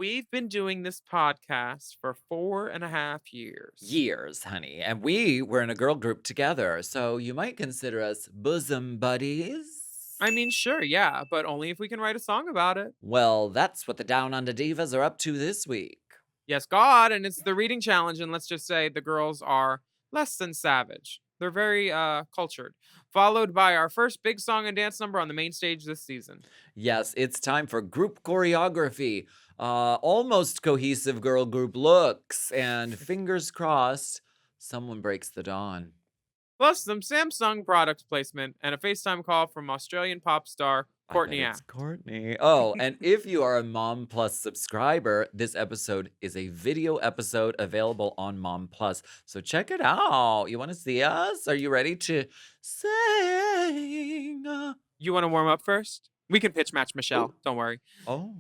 We've been doing this podcast for 4.5 years. Years, honey. And we were in a girl group together, so you might consider us bosom buddies. I mean, sure, yeah, but only if we can write a song about it. Well, that's what the Down Under Divas are up to this week. Yes, God, and it's the reading challenge, and let's just say the girls are less than savage. They're very cultured. Followed by our first big song and dance number on the main stage this season. Yes, it's time for group choreography, almost cohesive girl group looks, and fingers crossed, someone breaks the dawn. Plus some Samsung product placement and a FaceTime call from Australian pop star Courtney It's Act. Courtney. Oh, and if you are a Mom Plus subscriber, this episode is a video episode available on Mom Plus. So check it out. You want to see us? Are you ready to sing? You want to warm up first? We can pitch match Michelle. Ooh. Don't worry. Oh.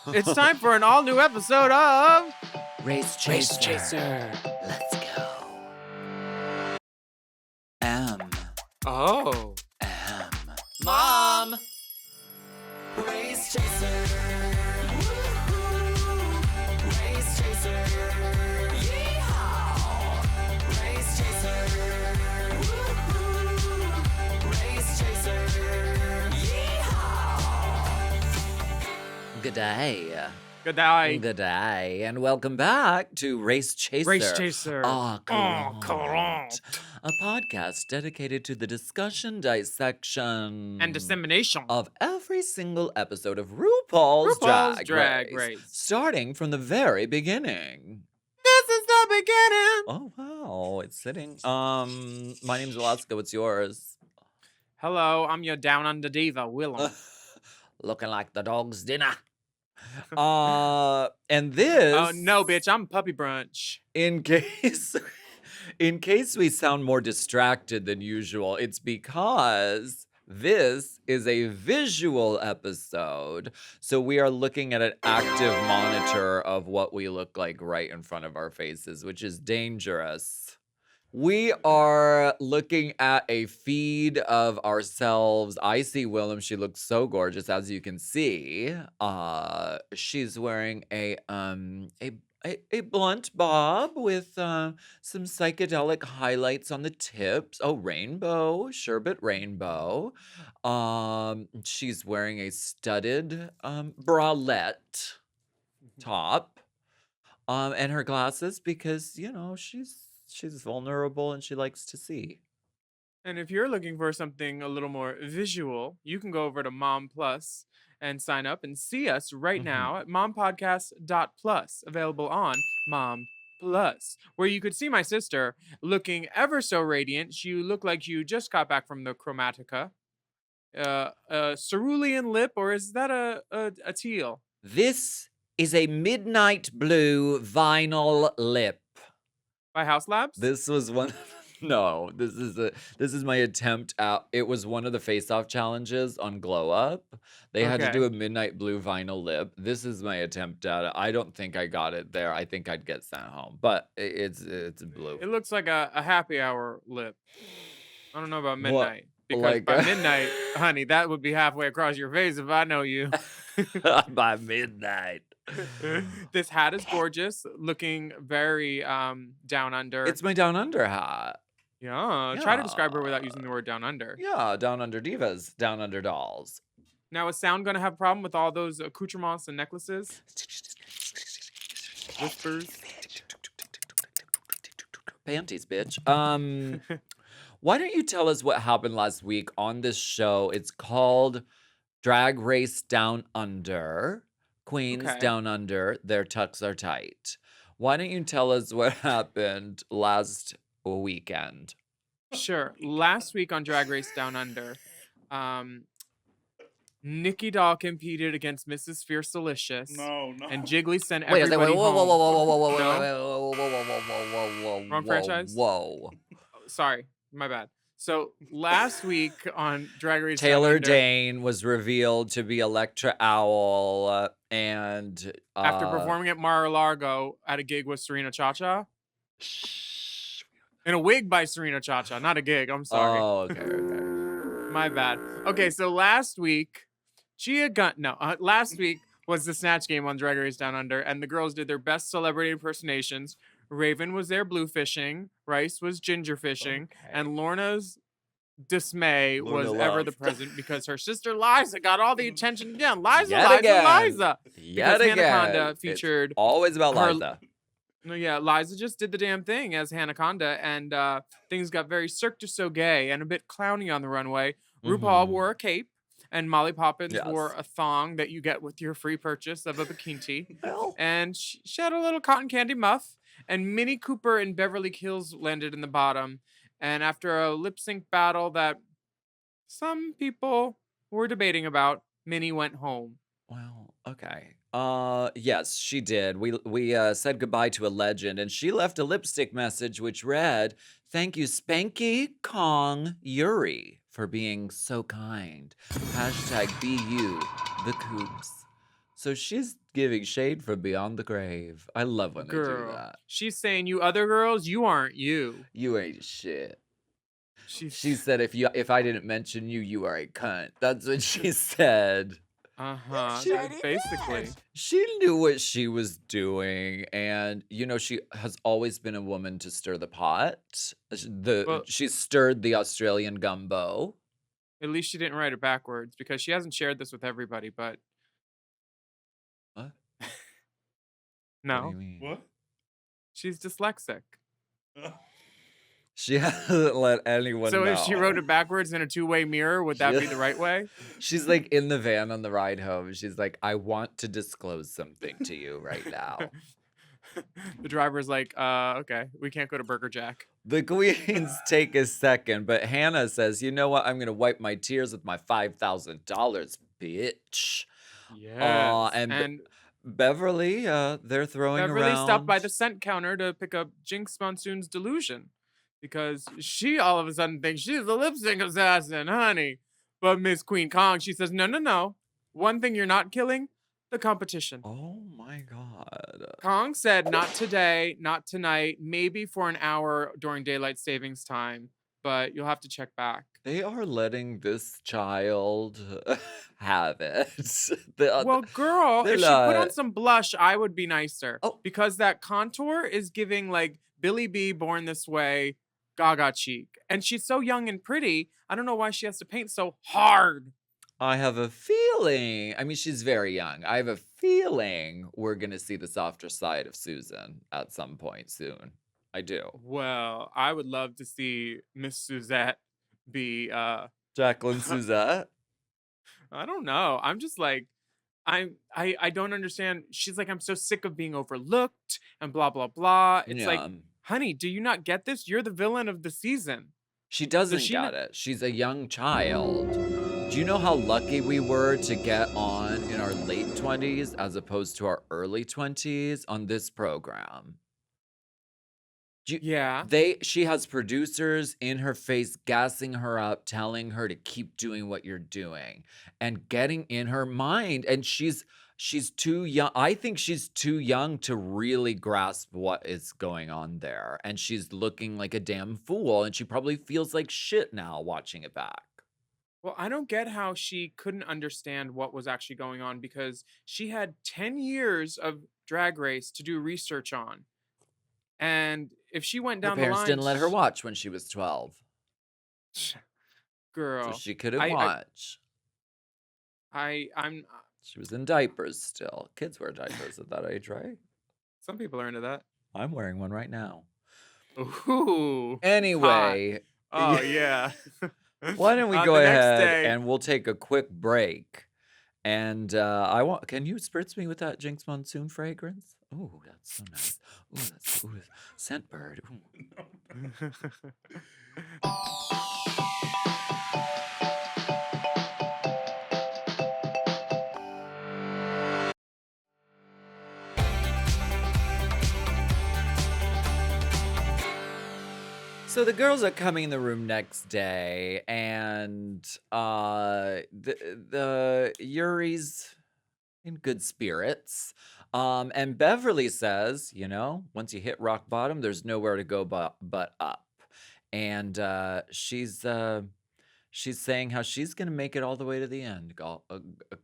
It's time for an all-new episode of Race Chaser. Let's go. Oh. Mom. Race Chaser. Woo-hoo. Race Chaser. Yeehaw. Race Chaser. Woo-hoo. Race Chaser. Yeehaw. Good day. Good day. Good day. And welcome back to Race Chaser. Race Chaser. Current. A podcast dedicated to the discussion, dissection, And dissemination of every single episode of RuPaul's Drag Race. Race. Starting from the very beginning. This is the beginning. Oh, wow. It's sitting. My name's Alaska. What's yours? Hello, I'm your down under diva, Willam. Looking like the dog's dinner. And this... Oh, no, bitch, I'm puppy brunch. In case we sound more distracted than usual, it's because this is a visual episode. So we are looking at an active monitor of what we look like right in front of our faces, which is dangerous. We are looking at a feed of ourselves. I see Willam. She looks so gorgeous, as you can see. She's wearing a blunt bob with some psychedelic highlights on the tips. Oh, rainbow, sherbet rainbow. She's wearing a studded bralette top. And her glasses because, you know, she's vulnerable and she likes to see. And if you're looking for something a little more visual, you can go over to Mom Plus and sign up and see us right now at mompodcasts.plus, available on Mom Plus, where you could see my sister looking ever so radiant. You look like you just got back from the Chromatica. Cerulean lip, or is that a teal? This is a midnight blue vinyl lip. By House Labs? This was one. No, this is my attempt at. It was one of the face-off challenges on Glow Up. They had to Okay. do a midnight blue vinyl lip. This is my attempt at it. I don't think I got it there. I think I'd get sent home, but it's blue. It looks like a happy hour lip. I don't know about midnight. Because like- by midnight, honey, that would be halfway across your face if I know you. By midnight. This hat is gorgeous, looking very down under. It's my Down Under hat. Yeah. Try to describe her without using the word down under. Yeah, Down Under Divas, Down Under Dolls. Now, is sound going to have a problem with all those accoutrements and necklaces? Whispers. Panties, bitch. Why don't you tell us what happened last week on this show? It's called Drag Race Down Under. Queens Okay. Down Under, their tucks are tight. Why don't you tell us what happened last weekend? Sure. Last week on Drag Race Down Under, Nikki Doll competed against Mrs. Fierce Delicious. No. And Jiggly sent Wait, everybody whoa, whoa, whoa, home. whoa, whoa, whoa, whoa, No? whoa, Wrong franchise? Whoa. Sorry, my bad. So last week on Drag Race Taylor Down Under, Dane was revealed to be Electra Owl, and after performing at Mar-a-Lago at a gig with Serena Chacha. In a wig by Serena Chacha, not a gig. I'm sorry. Oh, okay. My bad. Okay, so last week, last week, was the Snatch Game on Drag Race Down Under, and the girls did their best celebrity impersonations. Raven was there blue fishing, Rice was ginger fishing, and Lorna's dismay Lorna was ever the laughed. present because her sister Liza got all the attention again. Liza, Yet Liza, again. Liza. Yet Because again. Hanaconda It's featured always about her- Liza. No, yeah, Liza just did the damn thing as Hanaconda, and things got very Cirque du Soleil and a bit clowny on the runway. RuPaul Mhm. wore a cape, and Molly Poppins Yes. wore a thong that you get with your free purchase of a bikini. Well, And she had a little cotton candy muff, and Minnie Cooper and Beverly Hills landed in the bottom. And after a lip sync battle that some people were debating about, Minnie went home. well, okay. Yes, she did. We said goodbye to a legend, and she left a lipstick message which read, "Thank you, Spanky Kong Yuri, for being so kind. Hashtag BU the Coops." So she's giving shade from beyond the grave. I love when they do Girl, that. she's saying, "You other girls, you aren't you." You ain't shit. She She said, if I didn't mention you, you are a cunt. That's what she said. She basically. She knew what she was doing, and she has always been a woman to stir the pot. Well- She stirred the Australian gumbo. At least she didn't write it backwards because she hasn't shared this with everybody, but What? What do no, you mean? What? she's dyslexic. She hasn't let anyone So know. if she wrote it backwards in a two-way mirror, would that be the right way? She's like in the van on the ride home. She's like, I want to disclose something to you right now. The driver's like, okay, we can't go to Burger Jack. The queens take a second, but Hannah says, you know what? I'm going to wipe my tears with my $5,000, bitch. Yes. and and Beverly, they're throwing Beverly around. stopped by the scent counter to pick up Jinx Monsoon's delusion because she all of a sudden thinks she's the lip sync assassin, honey. But Miss Queen Kong, she says, no. One thing you're not killing, the competition. Oh my God. Kong said, not today, not tonight, maybe for an hour during daylight savings time, but you'll have to check back. They are letting this child have it. Well, girl, they're if she put on not- some blush, I would be nicer. Oh. Because that contour is giving like Billy B, Born This Way, Gaga cheek. And she's so young and pretty. I don't know why she has to paint so hard. I have a feeling. I mean, she's very young. I have a feeling we're going to see the softer side of Susan at some point soon. I do. Well, I would love to see Miss Suzette be Jacqueline Suzette. I don't know. I'm just like I don't understand. She's like, I'm so sick of being overlooked and blah blah blah. It's like, honey, do you not get this? You're the villain of the season. She doesn't she get not- it. She's a young child. Do you know how lucky we were to get on in our late 20s as opposed to our early 20s on this program? Yeah. She has producers in her face gassing her up, telling her to keep doing what you're doing and getting in her mind. And she's too young. I think she's too young to really grasp what is going on there. And she's looking like a damn fool. And she probably feels like shit now watching it back. Well, I don't get how she couldn't understand what was actually going on because she had 10 years of Drag Race to do research on. And if she went Her down the parents line, didn't let her watch when she was 12. girl, So she couldn't I- watch. I'm She was in diapers still. Kids wear diapers at that age, right? some people are into that. I'm wearing one right now. Ooh. Anyway, Oh yeah. why don't we On go the next ahead day- and we'll take a quick break. And can you spritz me with that Jinx Monsoon fragrance? Oh, that's so nice. Ooh, scent bird. Ooh. So the girls are coming in the room next day, and the Yuri's in good spirits. And Beverly says, once you hit rock bottom, there's nowhere to go but up. And she's saying how she's gonna make it all the way to the end.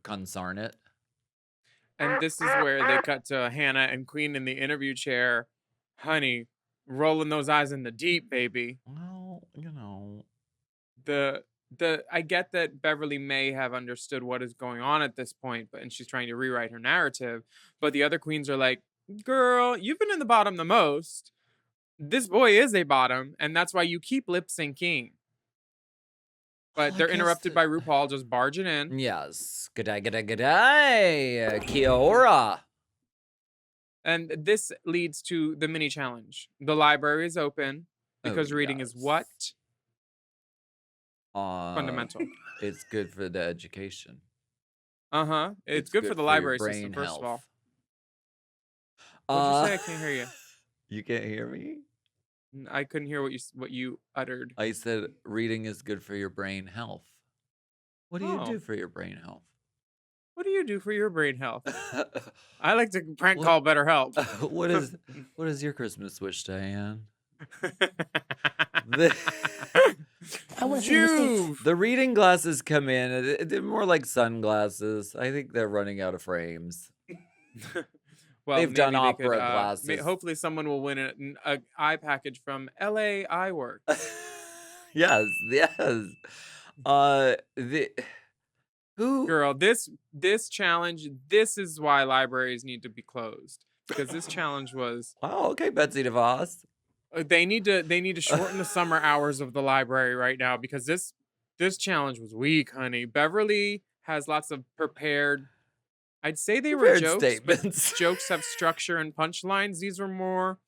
Consarn it. And this is where they cut to Hannah and Queen in the interview chair. Honey, rolling those eyes in the deep, baby. Well, The I get that Beverly may have understood what is going on at this point, and she's trying to rewrite her narrative. But the other queens are like, girl, you've been in the bottom the most. This boy is a bottom, and that's why you keep lip syncing. But they're interrupted by RuPaul just barging in. Yes. G'day, g'day, g'day. Kia ora. And this leads to the mini challenge. The library is open because reading is what? Fundamental. It's good for the education. Uh-huh. It's good for the library system, first of all. What'd you say? I can't hear you. You can't hear me? I couldn't hear what you uttered. I said reading is good for your brain health. What do you do Oh. for your brain health? What do you do for your brain health? I like to prank call BetterHelp. What is your Christmas wish, Diane? Juve! The reading glasses come in. They're more like sunglasses. I think they're running out of frames. Well, They've done maybe they opera could, glasses. hopefully someone will win an eye package from LA Eyeworks. Yes. Who? Girl, this challenge, this is why libraries need to be closed. Because this challenge was Oh, okay, Betsy DeVos. they need to shorten the summer hours of the library right now because this challenge was weak, honey. Beverly has lots of prepared, I'd say they were Prepared jokes, statements. but jokes have structure and punchlines. These were more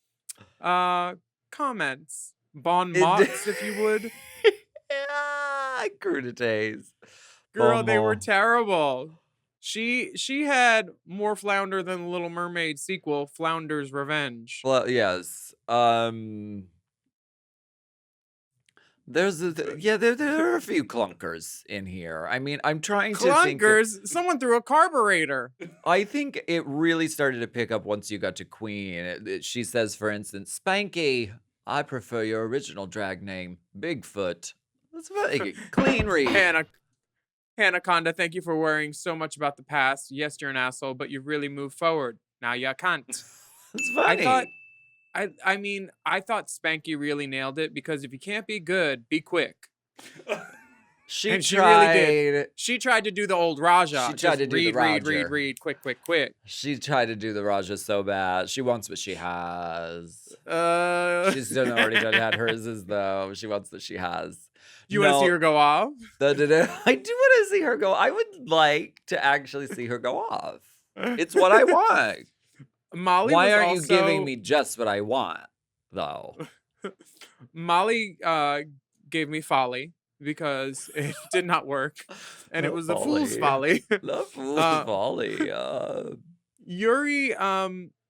comments. Bon mots, if you would. Yeah, crudités. Girl, they were Bon mot. terrible. She had more flounder than the Little Mermaid sequel, Flounder's Revenge. Well, yes. There are a few clunkers in here. I mean, I'm trying to think. Clunkers? Someone threw a carburetor. I think it really started to pick up once you got to Queen. She says, for instance, Spanky, I prefer your original drag name, Bigfoot. That's very clean read. Anaconda, thank you for worrying so much about the past. Yes, you're an asshole, but you've really moved forward. Now you can't. It's funny. I thought Spanky really nailed it because if you can't be good, be quick. She And tried. she really did. She tried to do the old Raja. She tried to do the Roger. read, quick. She tried to do the Raja so bad. She wants what she has. She's still not already done had hers is though. She wants what she has. You want to see her go off? I do want to see her go. I would like to actually see her go off. It's what I want. Molly Why was aren't you also- giving me just what I want, though? Molly gave me folly because it did not work, and it was a fool's folly. The fool's folly.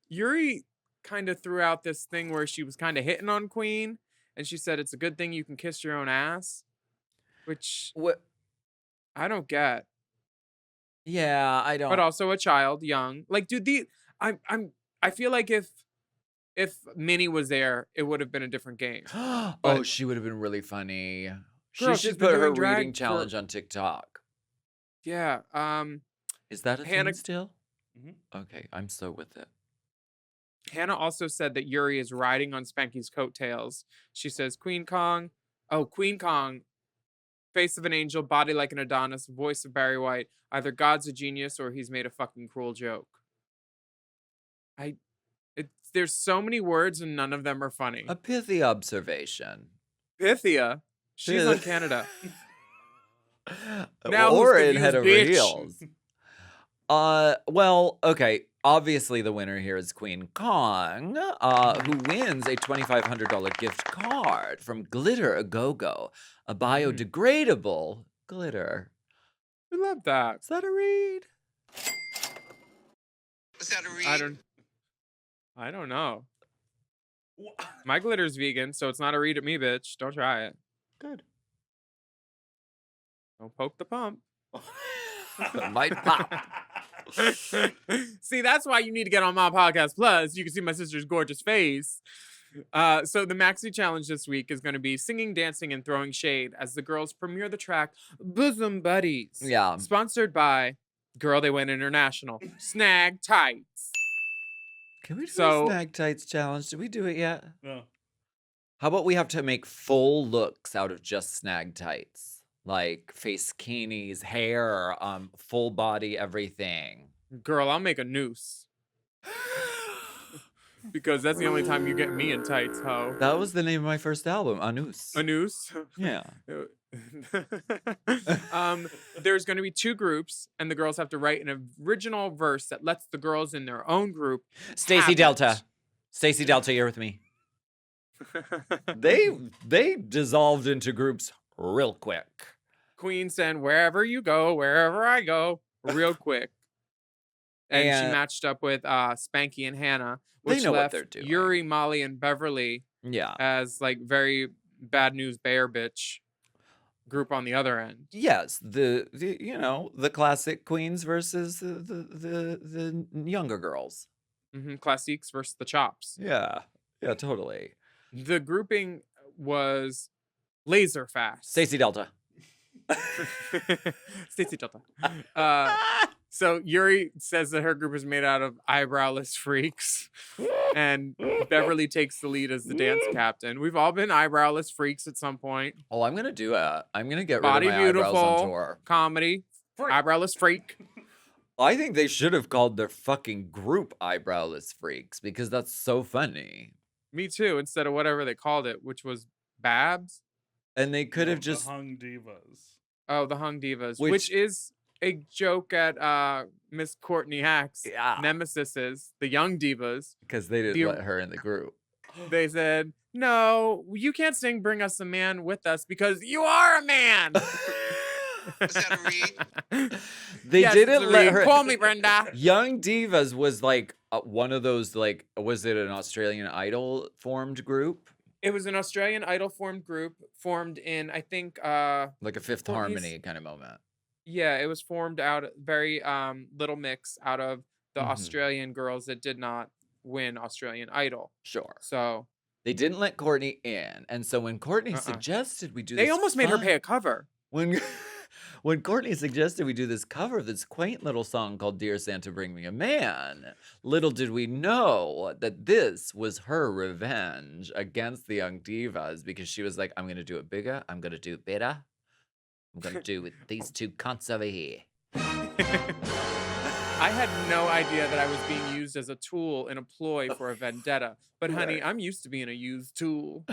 Yuri kind of threw out this thing where she was kind of hitting on Queen, and she said it's a good thing you can kiss your own ass, which What? I don't get. Yeah, I don't. But also a child, young. Like, dude, I feel like if Minnie was there, it would have been a different game. Oh, she would have been really funny. Girl, She she's should been put her doing drag reading for- challenge on TikTok. Yeah. Is that a Hannah- thing still? Mhm. Okay, I'm so with it. Hannah also said that Yuri is riding on Spanky's coattails. She says, Queen Kong, face of an angel, body like an Adonis, voice of Barry White. Either God's a genius or he's made a fucking cruel joke. There's so many words and none of them are funny. A pithy observation. Pythia, she's on Canada. Now or who's in head over confused, bitch? heels. Well, okay. Obviously, the winner here is Queen Kong, who wins a $2,500 gift card from Glitter A Go-Go, a biodegradable glitter. We love that. Is that a read? Is that a read? I don't know. My glitter's vegan, so it's not a read at me, bitch. Don't try it. Good. Don't poke the pump. Might pop. See, that's why you need to get on my podcast plus. You can see my sister's gorgeous face. So the Maxi challenge this week is going to be singing, dancing, and throwing shade as the girls premiere the track Bosom Buddies. Yeah. Sponsored by Girl, they went international. Snag tights. Can we do a So- snag tights challenge? Did we do it yet? No. How about we have to make full looks out of just snag tights? Like face bikinis, hair, full body, everything. Girl, I'll make a noose. Because that's the only time you get me in tights, ho. That was the name of my first album, Anus. A noose? Yeah. There's going to be 2 groups, and the girls have to write an original verse that lets the girls in their own group. Stacy have Delta. it. Stacy Delta, you're with me. They dissolved into groups real quick. Queen said, wherever you go, wherever I go, real quick. And she And- matched up with Spanky and Hannah, They which know what left they're doing. Yuri, Molly, and Beverly Yeah. as like very bad news bear bitch group on the other end. Yes, the the classic queens versus the younger girls. Classiques versus the chops. Yeah. Yeah, totally. The grouping was laser fast. Stacy Delta. Stacey Delta. So Yuri says that her group is made out of eyebrowless freaks, and Beverly takes the lead as the dance captain. We've all been eyebrowless freaks at some point. Oh, I'm gonna do it. I'm gonna get rid Body of my eyebrows on beautiful tour. comedy, eyebrowless freak. I think they should have called their fucking group Eyebrowless Freaks because that's so funny. Me too. Instead of whatever they called it, which was Babs. And they could No, have just the Hung Divas. Oh, the Hung Divas, Which- which is a joke at Miss Courtney Hack's Yeah. nemesises, the Young Divas. because they didn't the- let her in the group. They said, "No, you can't sing 'Bring Us a Man' with us because you are a man." Is that a read? They Yes, didn't it's a let read. her. Call me, Brenda. Young Divas was like one of those like was it an Australian Idol formed group? It was an Australian Idol formed group, formed in I think Like a Fifth Courtney's- Harmony kind of moment. yeah, it was formed out very little mix out of the Mhm. Australian girls that did not win Australian Idol. Sure. So They didn't let Courtney in. And so when Courtney Uh-uh. suggested we do they this almost made her fun- pay a cover. when when Courtney suggested we do this cover of this quaint little song called Dear Santa Bring Me a Man, little did we know that this was her revenge against the Young Divas because she was like, I'm gonna do it bigger, I'm gonna do it better. I'm gonna do it with these 2 cunts over here. I had no idea that I was being used as a tool in a ploy for a vendetta. But honey, Right. I'm used to being a used tool.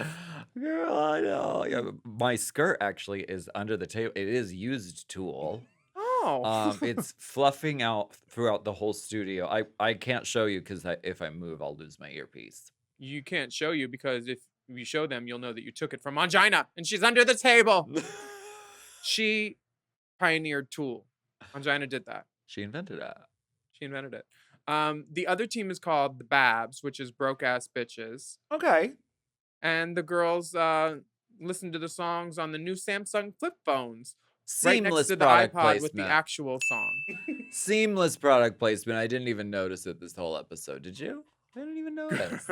Girl, I know. Yeah, but my skirt actually is under the table. It is used tool. Oh. It's fluffing out throughout the whole studio. I can't show you because if I move, I'll lose my earpiece. You can't show you because if you show them, you'll know that you took it from Angina and she's under the table. She pioneered tool. Angina did that. She invented it. She invented it. The other team is called the Babs, which is broke ass bitches. Okay. And the girls listen to the songs on the new Samsung flip phones. Right next Seamless to the product iPod placement. with the actual song. Seamless product placement. I didn't even notice it this whole episode. Did you? I didn't even notice.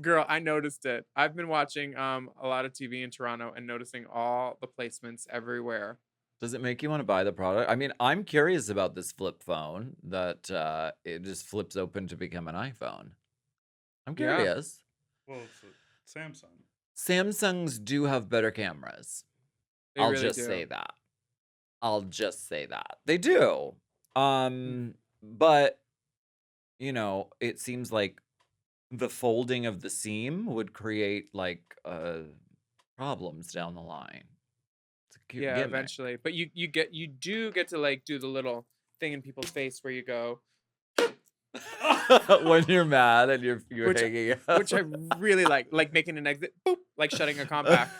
Girl, I noticed it. I've been watching a lot of TV in Toronto and noticing all the placements everywhere. Does it make you want to buy the product? I mean, I'm curious about this flip phone that it just flips open to become an iPhone. I'm Yeah. curious. Well, it's a Samsung. Samsungs do have better cameras. They I'll really just do. say that. I'll just say that. They do. But it seems like the folding of the seam would create like problems down the line. It's a cute Yeah, gimmick. eventually. But you do get to like do the little thing in people's face where you go, When you're mad and you're Which- hanging out. which I really like making an exit, boop, like shutting a compact.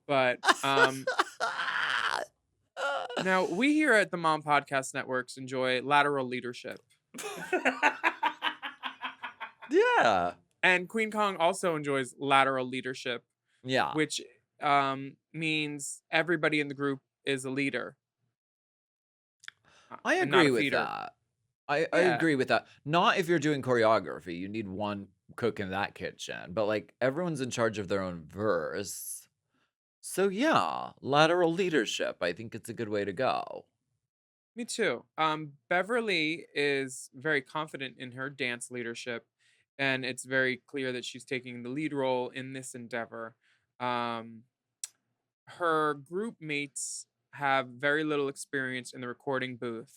But now we here at the Mom Podcast Networks enjoy lateral leadership. Yeah. And Queen Kong also enjoys lateral leadership, Yeah. which means everybody in the group is a leader. I and not agree a with feeder. that. I Yeah. agree with that. Not if you're doing choreography. You need one cook in that kitchen. But like everyone's in charge of their own verse. So yeah, lateral leadership. I think it's a good way to go. Me too. Beverly is very confident in her dance leadership, and it's very clear that she's taking the lead role in this endeavor. Um, her group mates have very little experience in the recording booth,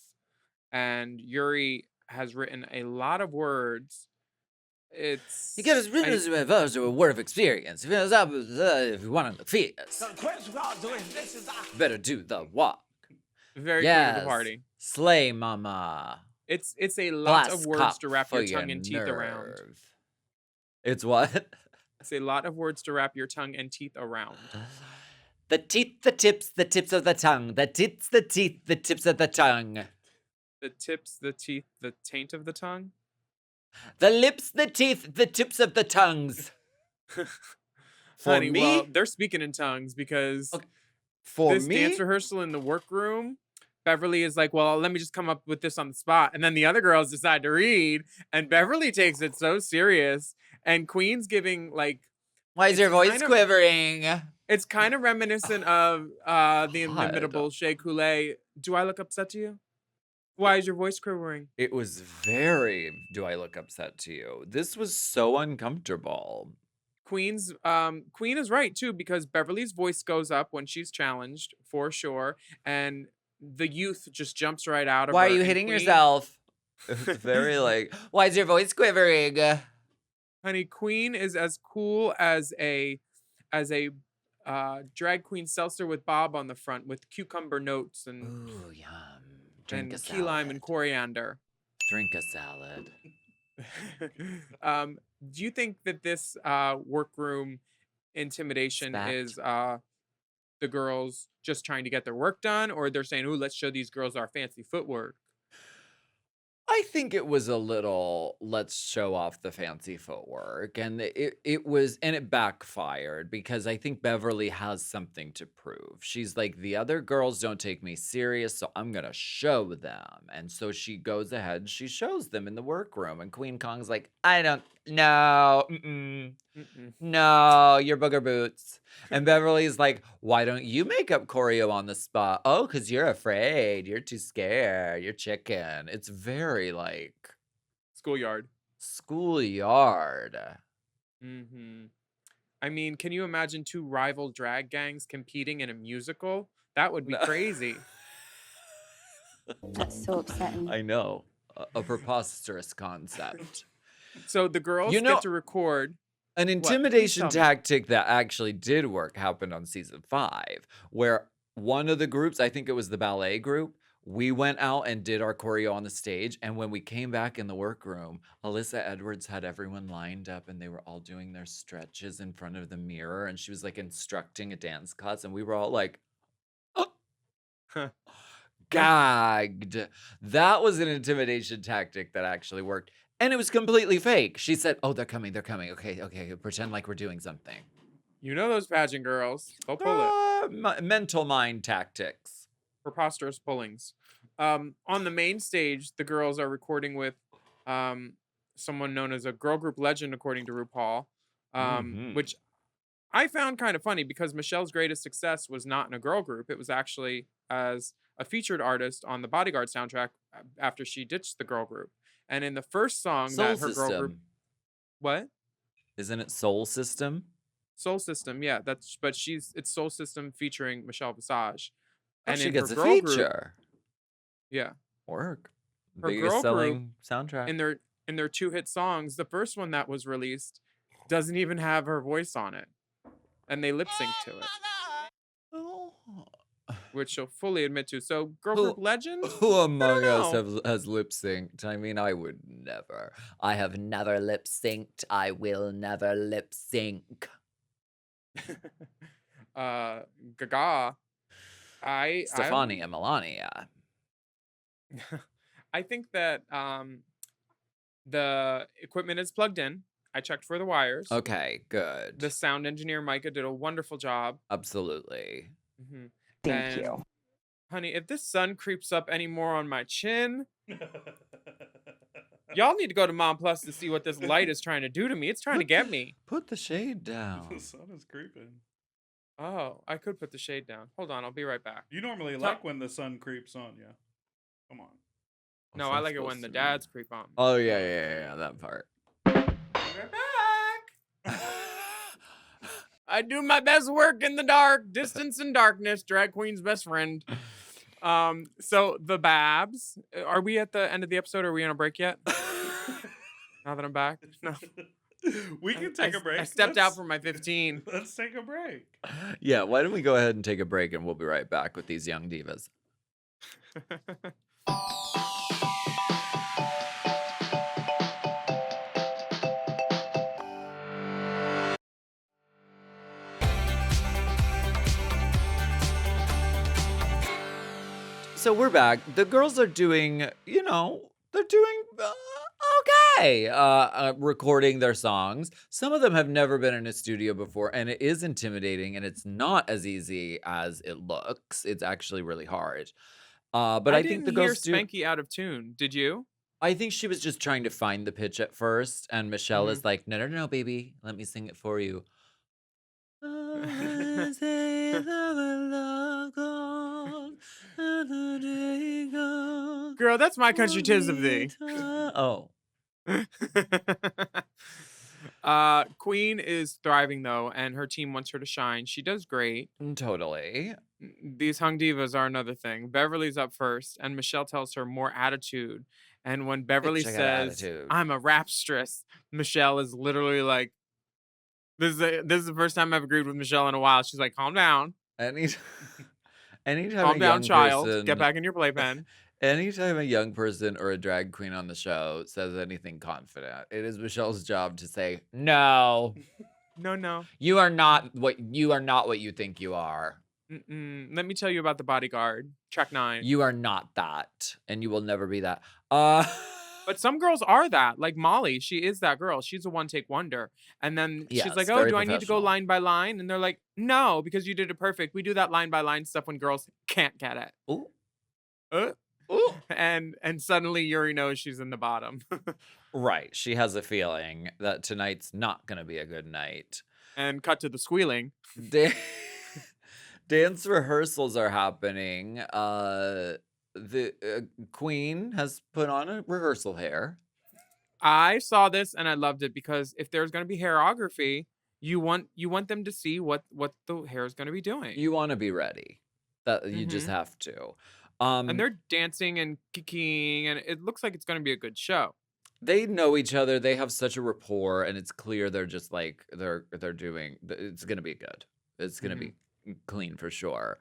and Yuri has written a lot of words. You get It's as written as a word of experience. If you want to look fierce, better do the walk. very clear to the Yes, party. slay mama. It's a lot of Glass words to cup wrap for your your tongue and teeth around. nerve. It's what? It's a lot of words to wrap your tongue and teeth around. The teeth, the tips of the tongue. The tits, the teeth, the tips of the tongue. The tips, the teeth, the taint of the tongue. The lips, the teeth, the tips of the tongues. For Honey, me? well, they're speaking in tongues because For this me? dance rehearsal in the workroom, Beverly is like, well, let me just come up with this on the spot. And then the other girls decide to read, and Beverly takes it so serious. And Queen's giving like, Why is your it's voice kind of- quivering? it's kind of reminiscent of the God. inimitable Shea Coulee. Do I look upset to you? Why is your voice quivering? It was very, do I look upset to you? This was so uncomfortable. Queen is right too, because Beverly's voice goes up when she's challenged for sure, and the youth just jumps right out of Why her. are you and hitting Queen- yourself? It's very like, why is your voice quivering? Honey, Queen is as cool as a drag queen seltzer with Bob on the front with cucumber notes and Ooh, yum. Drink a key lime and salad. coriander. Drink a salad. Do you think that this workroom intimidation Spat. is the girls just trying to get their work done, or they're saying, "Ooh, let's show these girls our fancy footwork"? I think it was a little, let's show off the fancy footwork. And it was, and it backfired because I think Beverly has something to prove. She's like, the other girls don't take me serious, so I'm going to show them. And so she goes ahead, she shows them in the workroom. And Queen Kong's like, I don't know. No, you're booger boots. And Beverly's like, why don't you make up choreo on the spot? Oh, because you're afraid. You're too scared. You're chicken. It's very like Schoolyard. schoolyard. I mean, can you imagine two rival drag gangs competing in a musical? That would be No. crazy. That's so upsetting. I know. A preposterous concept. So the girls You know- get to record. An Please intimidation tell me. tactic that actually did work happened on season 5, where one of the groups, I think it was the ballet group, we went out and did our choreo on the stage. And when we came back in the workroom, Alyssa Edwards had everyone lined up and they were all doing their stretches in front of the mirror. And she was like instructing a dance class. And we were all like, gagged. That was an intimidation tactic that actually worked. And it was completely fake. She said, oh, they're coming. Okay. Pretend like we're doing something. You know those pageant girls. They'll pull it. Mental mind tactics. Preposterous pullings. On the main stage, the girls are recording with someone known as a girl group legend, according to RuPaul, which I found kind of funny because Michelle's greatest success was not in a girl group. It was actually as a featured artist on the Bodyguard soundtrack after she ditched the girl group. And in the first song Soul that her girl group... System. What? Isn't it Soul System? Soul System, yeah. It's Soul System featuring Michelle Visage. And she in gets her a girl group- feature. yeah. Work. Her Biggest girl selling soundtrack. In their 2 hit songs, the first one that was released doesn't even have her voice on it. And they lip sync to it, Oh. which she'll fully admit to. So girl Who- group legend? Who among us know. has lip synced? I mean, I would never. I have never lip synced. I will never lip sync. Gaga. Stefania Melania. I think that the equipment is plugged in. I checked for the wires. Okay, good. The sound engineer Micah did a wonderful job. Absolutely. Thank you. Honey, if this sun creeps up any more on my chin, y'all need to go to Mom Plus to see what this light is trying to do to me. It's trying to get me. Put the shade The down. sun is creeping. Oh, I could put the shade down. Hold on, I'll be right back. You normally like when the sun creeps on you. Come on. No, I like it when the dads creep on. Oh yeah, that part. We're back. I do my best work in the dark, distance and darkness, drag queen's best friend. So the Babs, are we at the end of the episode? Are we on a break yet? Now that I'm back? No. We can take a break. I stepped out for my 15. Let's take a break. Yeah, why don't we go ahead and take a break and we'll be right back with these young divas. So we're back. The girls are doing, they're doing okay, recording their songs. Some of them have never been in a studio before, and it is intimidating, and it's not as easy as it looks. It's actually really hard. But I think the girls hear Spanky out of tune. Did you? I think she was just trying to find the pitch at first, and Michelle is like, no, baby, let me sing it for you. Girl, that's my country, 'tis of thee. Oh. Queen is thriving though, and her team wants her to shine. She does great. Totally. These hung divas are another thing. Beverly's up first, and Michelle tells her more attitude. And when Beverly Bitch, I got says, attitude. "I'm a rapstress," Michelle is literally like, "This is the first time I've agreed with Michelle in a while." She's like, "Calm down, Anytime calm a down, young child. person, Get back in your playpen." anytime a young person or a drag queen on the show says anything confident, it is Michelle's job to say, "No, No. you are not what you think you are. Let me tell you about the bodyguard. Track 9. You are not that, and you will never be that." But some girls are that. Like Molly, she is that girl. She's a one-take wonder. And then she's Yes, like, "Oh, very do I need to go professional. line by line?" And they're like, "No, because you did it perfect. We do that line by line stuff when girls can't get it." Ooh. Uh, Ooh. and suddenly Yuri knows she's in the bottom. Right. She has a feeling that tonight's not going to be a good night. And cut to the squealing. Dance rehearsals are happening. The queen has put on a rehearsal hair. I saw this and I loved it because if there's going to be hairography, you want them to see what the hair is going to be doing. You want to be ready. That you just have to. And they're dancing and kicking, and it looks like it's going to be a good show. They know each other. They have such a rapport, and it's clear they're just like they're doing. It's gonna be good. It's gonna be clean for sure.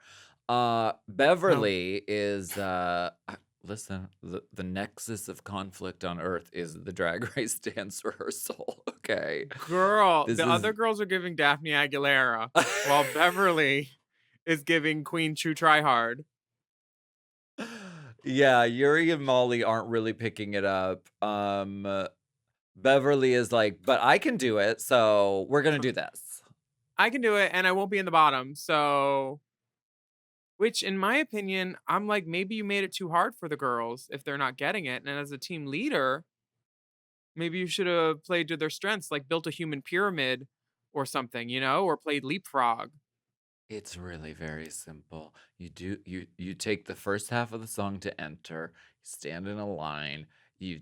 Beverly is listen. The nexus of conflict on Earth is the Drag Race dance rehearsal. Okay, Girl, This the is- other girls are giving Daphne Aguilera, while Beverly is giving Queen True Tryhard. Yeah, Yuri and Molly aren't really picking it up. Beverly is like, but I can do it, so we're gonna do this. I can do it, and I won't be in the bottom. So, which, in my opinion, I'm like, maybe you made it too hard for the girls if they're not getting it. And as a team leader, maybe you should have played to their strengths, like built a human pyramid or something, or played leapfrog. It's really very simple. You take the first half of the song to enter, you stand in a line,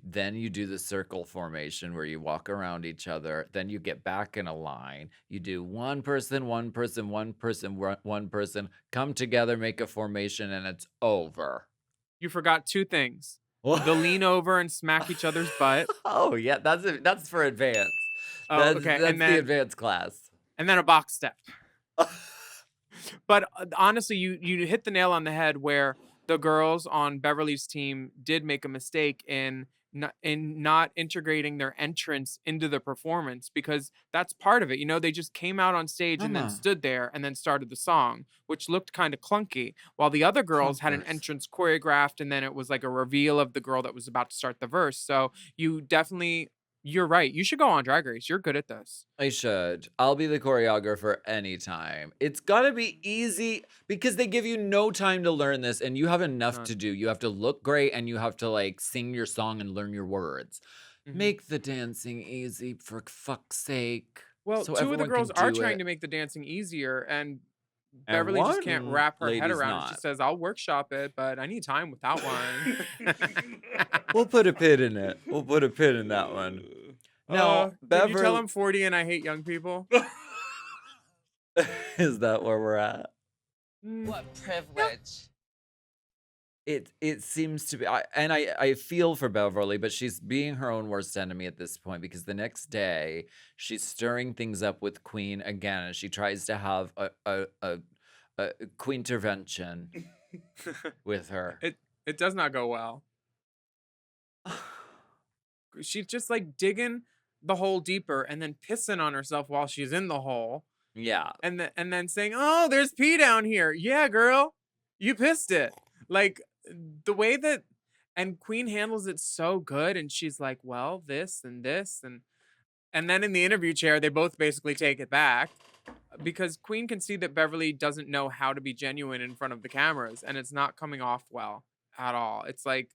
then you do the circle formation where you walk around each other, then you get back in a line, you do one person, one person, one person, one person, come together, make a formation, and it's over. You forgot 2 things. The lean over and smack each other's butt. Oh yeah, that's for advanced. Oh, That's, okay. that's And the then, advanced class. and then a box step. But honestly, you hit the nail on the head where the girls on Beverly's team did make a mistake in not integrating their entrance into the performance, because that's part of it. They just came out on stage and then Mama. stood there and then started the song, which looked kind of clunky, while the other girls had an Clunkers. entrance choreographed, and then it was like a reveal of the girl that was about to start the verse. So you're right. You should go on Drag Race. You're good at this. I should. I'll be the choreographer anytime. It's gotta be easy because they give you no time to learn this, and you have enough None. to do. You have to look great, and you have to like sing your song and learn your words. Mhm. Make the dancing easy for fuck's sake. Well, so 2 of the everyone can girls are do trying it. to make the dancing easier, and And Beverly just can't one wrap her head lady's around it. She not. says, "I'll workshop it, but I need time with that one." We'll put a pin in it. We'll put a pin in that one. Now, Did you tell Beverly, I'm 40 and I hate young people? is that where we're at? What privilege. It seems to be, I feel for Beverly, but she's being her own worst enemy at this point, because the next day she's stirring things up with Queen again, and she tries to have a Queen intervention with her. It does not go well. She's just like digging the hole deeper and then pissing on herself while she's in the hole. Yeah. And then saying, "Oh, there's pee down here." Yeah, girl, you pissed it. Like the way that, and Queen handles it so good, and she's like, "Well, this and this," and then in the interview chair, they both basically take it back because Queen can see that Beverly doesn't know how to be genuine in front of the cameras, and it's not coming off well at all. It's like,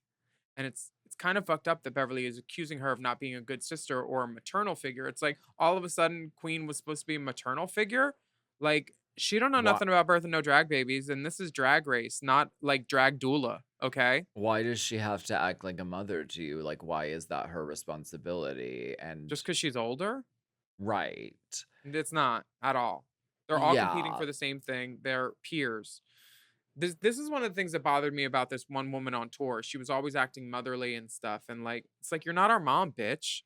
and it's kind of fucked up that Beverly is accusing her of not being a good sister or a maternal figure. It's like all of a sudden Queen was supposed to be a maternal figure. Like she don't know Wha- nothing about birth and no drag babies, and this is Drag Race, not like drag doula. Okay, Why does she have to act like a mother to you? Like, why is that her responsibility? And just because she's older, right. it's not at all. They're all competing Yeah. for the same thing. They're peers. This is one of the things that bothered me about this one woman on tour. She was always acting motherly and stuff, and like it's like, you're not our mom, bitch.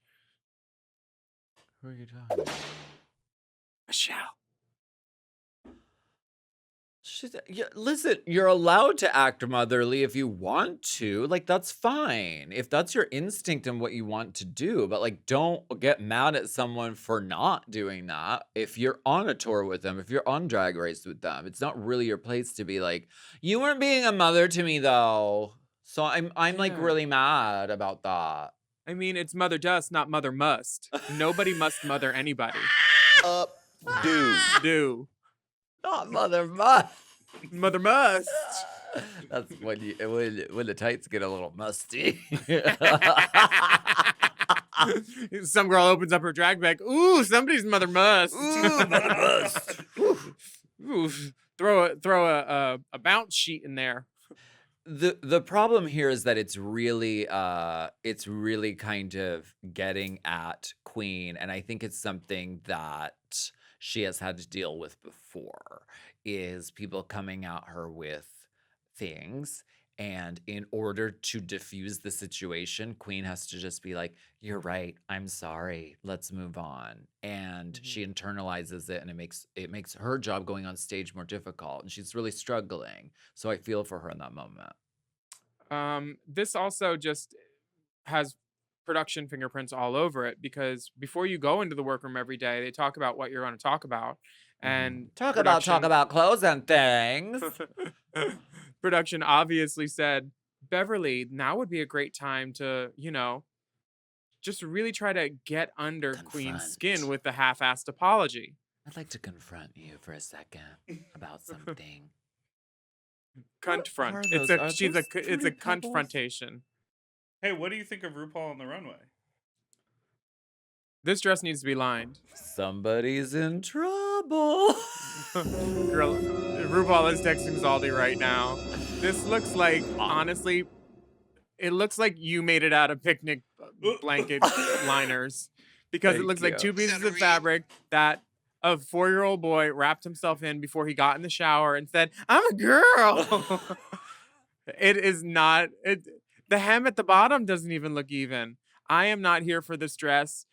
Who are you talking about? Michelle. Listen, you're allowed to act motherly if you want to. Like, that's fine. If that's your instinct and what you want to do. But, like, don't get mad at someone for not doing that. If you're on a tour with them, if you're on Drag Race with them, it's not really your place to be like, you weren't being a mother to me, though. So I'm like Yeah. really mad about that. I mean, it's mother does, not mother must. Nobody must mother anybody. Do. Not mother must. Mother must. That's when the tights get a little musty. Some girl opens up her drag bag. Ooh, somebody's mother must. Ooh, mother must. Ooh, throw a bounce sheet in there. The problem here is that it's really kind of getting at Queen, and I think it's something that she has had to deal with before, is people coming at her with things, and in order to diffuse the situation, Queen has to just be like, "You're right, I'm sorry, let's move on." And she internalizes it, and it makes her job going on stage more difficult, and she's really struggling. So I feel for her in that moment. This also just has production fingerprints all over it, because before you go into the workroom every day, they talk about what you're going to talk about, and Talk about clothes and things. production obviously said, "Beverly, now would be a great time to, just really try to get under Queen's Confront. skin with the half-assed apology." I'd like to confront you for a second about something. Confront. are It's those? a Are she's a those it's a fruity pebbles? confrontation. Hey, what do you think of RuPaul on the runway? This dress needs to be lined. Somebody's in trouble. Girl, RuPaul is texting Zaldi right now. This looks like, honestly, it looks like you made it out of picnic blanket liners, because it Thank looks like you. two pieces Is that of a read? fabric that a 4-year-old boy wrapped himself in before he got in the shower and said, "I'm a girl." It is not. The hem at the bottom doesn't even look even. I am not here for this dress.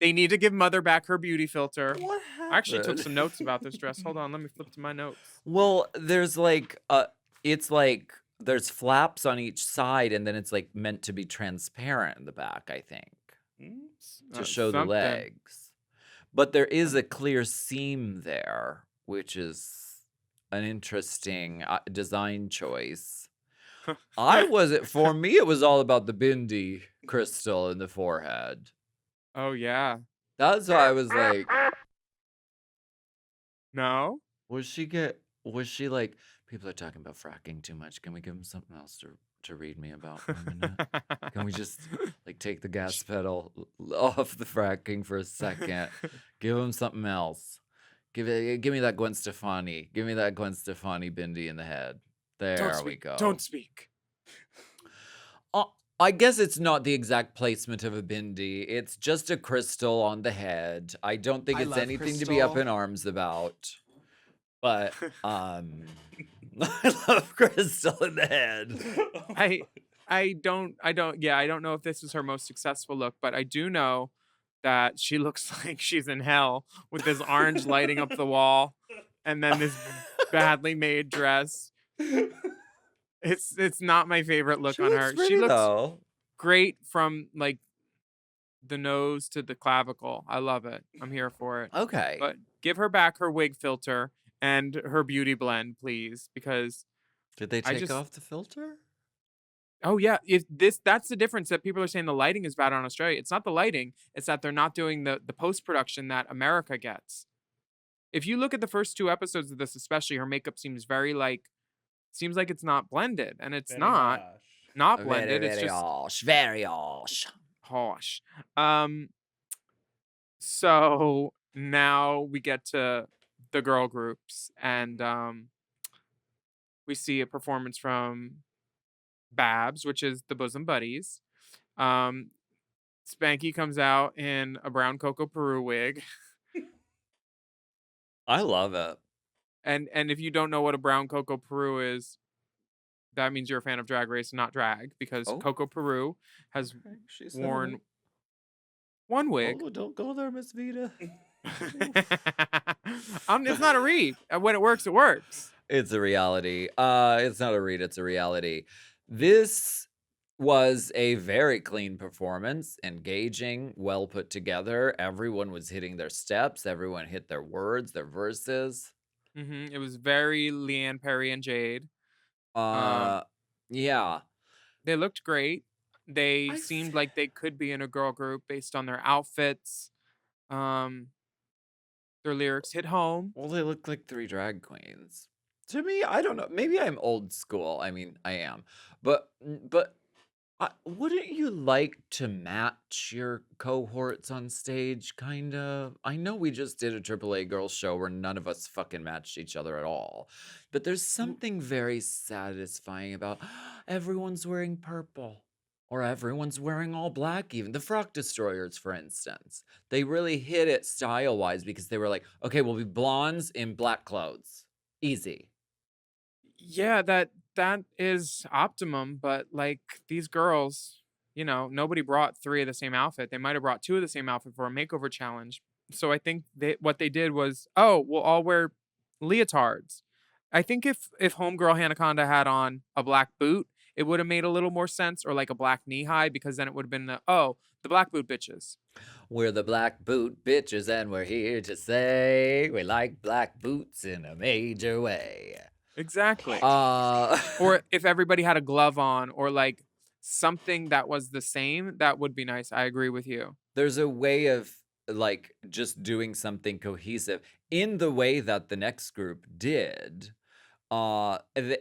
They need to give Mother back her beauty filter. What I actually took happened? some notes about this dress. Hold on, let me flip to my notes. Well, there's like it's like there's flaps on each side, and then it's like meant to be transparent in the back, I think, to show the Something. legs. But there is a clear seam there, which is an interesting design choice. For me, it was all about the bindi crystal in the forehead. Oh yeah. That's why I was like, No. was she like, people are talking about fracking too much. Can we give them something else to read me about for a minute? Can we just like take the gas pedal off the fracking for a second? Give them something else. Give me that Gwen Stefani. Give me that Gwen Stefani bindi in the head. There we go. Don't speak. I guess it's not the exact placement of a bindi. It's just a crystal on the head. I don't think I it's love anything to be up crystal. in arms about. But I love crystal in the head. I don't know if this is her most successful look, but I do know that she looks like she's in hell with this orange lighting up the wall and then this badly made dress. It's not my favorite look on her. She looks though. great from like the nose to the clavicle. I love it. I'm here for it. Okay. But give her back her wig filter and her beauty blend, please, because Did they take off the filter? oh yeah, that's the difference that people are saying the lighting is bad on Australia. It's not the lighting, it's that they're not doing the post-production that America gets. If you look at the first 2 episodes of this, especially, her makeup seems like it's not blended, and it's Very not harsh. blended. Very, It's very just harsh. Very harsh. harsh. So now we get to the girl groups, and we see a performance from Babs, which is the Bosom Buddies. Spanky comes out in a brown Coco Peru wig. I love it. And if you don't know what a brown Coco Peru is, that means you're a fan of Drag Race and not drag, because Oh. Coco Peru has worn one wig. Oh, don't go there, Miss Vita. It's not a read. When it works, it works. It's a reality. It's not a read, it's a reality. This was a very clean performance, engaging, well put together. Everyone was hitting their steps. Everyone hit their words, their verses. It was very Leanne Perry and Jade. Yeah. They looked great. They seemed like they could be in a girl group based on their outfits. Their lyrics hit home. Well, they look like 3 drag queens. To me, I don't know. Maybe I'm old school. I mean, I am. But wouldn't you like to match your cohorts on stage, kind of? I know we just did a AAA girls show where none of us fucking matched each other at all. But there's something very satisfying about everyone's wearing purple. Or everyone's wearing all black even. The Frock Destroyers, for instance. They really hit it style-wise because they were like, okay, we'll be blondes in black clothes. Easy. Yeah, that is optimum, but like these girls, nobody brought 3 of the same outfit. They might have brought 2 of the same outfit for a makeover challenge. So I think what they did was, we'll all wear leotards. I think if homegirl Hanaconda had on a black boot, it would have made a little more sense, or like a black knee high, because then it would have been the black boot bitches. We're the black boot bitches, and we're here to say we like black boots in a major way. Exactly. Uh, Or if everybody had a glove on, or like something that was the same, that would be nice. I agree with you. There's a way of like just doing something cohesive in the way that the next group did. They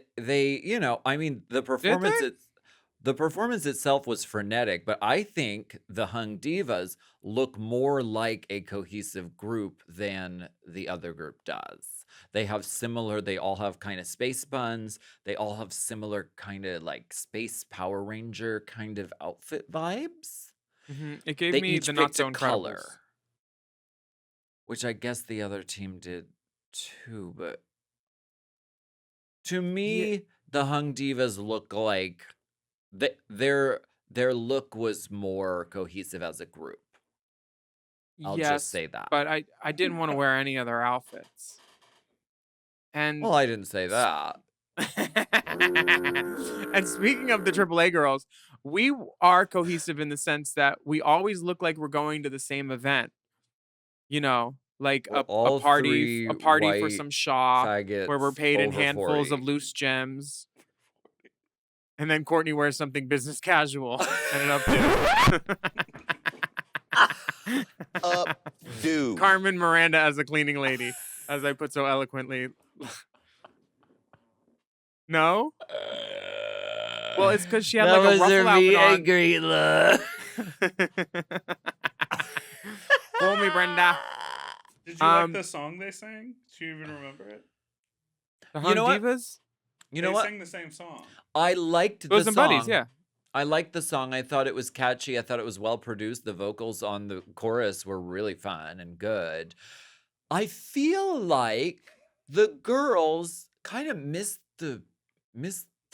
I mean, the performance they? the performance itself was frenetic, but I think the Hung Divas look more like a cohesive group than the other group does. They all have kind of space buns. They all have similar kind of like space Power Ranger kind of outfit vibes. It gave They me each the Not picked So a Incredibles. color, which I guess the other team did too, but to me, the Hung Divas look like their look was more cohesive as a group. I'll just say that. But I didn't want to wear any other outfits. And Well, I didn't say that. and speaking of the AAA girls, we are cohesive in the sense that we always look like we're going to the same event. Like We're a all party 3 for white some shop faggots where we're paid in over handfuls 40. of loose gems. And then Courtney wears something business casual and an updo. Dude. Carmen Miranda as a cleaning lady, as I put so eloquently. No? Well, it's because she had like a ruffle outfit on. Angry look. Fool me, Brenda. Did you like Um, the song they sang? Do you even remember it? the You Hung know what? Divas, You know They what? sang the same song. I liked the Bosom Buddies, song. yeah. I liked the song. I thought it was catchy. I thought it was well produced. The vocals on the chorus were really fun and good. I feel like the girls kind of missed the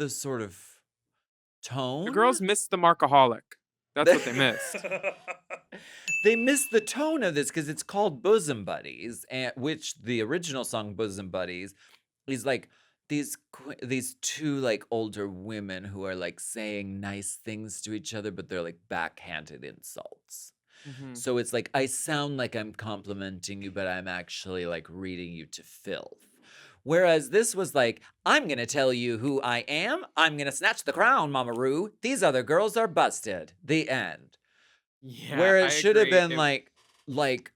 sort of The tone. girls missed the Markaholic. That's what they missed. They missed the tone of this because it's called Bosom Buddies, and which the original song Bosom Buddies is like these two like older women who are like saying nice things to each other, but they're like backhanded insults. Mhm. So it's like I sound like I'm complimenting you, but I'm actually like reading you to filth. Whereas this was like, I'm gonna tell you who I am. I'm gonna snatch the crown, Mama Roo. These other girls are busted. The end. Yeah, Where I it should have agree. been like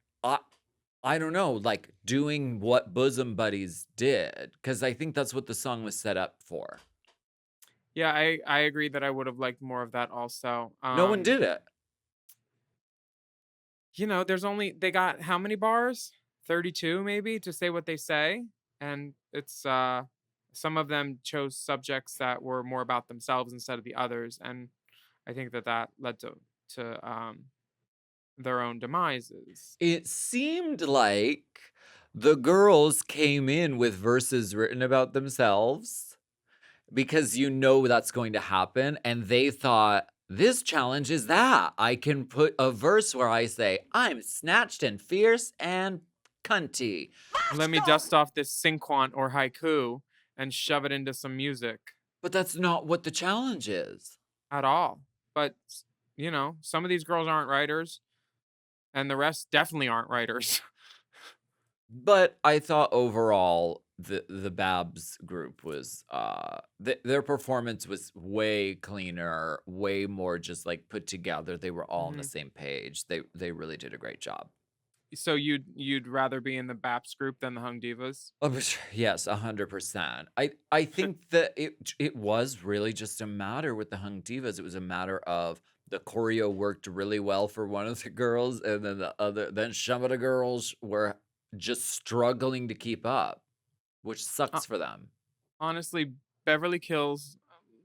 I don't know, like doing what Bosom Buddies did, because I think that's what the song was set up for. Yeah, I agree that I would have liked more of that also. No one did it. You know, they got how many bars? 32 maybe to say what they say, and it's some of them chose subjects that were more about themselves instead of the others, and I think that led to their own demises. It seemed like the girls came in with verses written about themselves because you know that's going to happen. And they thought, this challenge is that. I can put a verse where I say, I'm snatched and fierce and cunty. Let me dust off this cinquant or haiku and shove it into some music But that's not what the challenge is. at all. But, you know, some of these girls aren't writers, and the rest definitely aren't writers. But I thought overall the Babs group was their performance was way cleaner, way more just like put together. They were all on the Mhm. same page. They really did a great job. So you'd rather be in the BAPS group than the Hung Divas? Oh, yes, 100%. I think that it was really just a matter with the Hung Divas. It was a matter of the choreo worked really well for one of the girls, and then some of the girls were just struggling to keep up, which Uh, sucks for them. honestly, Beverly Kills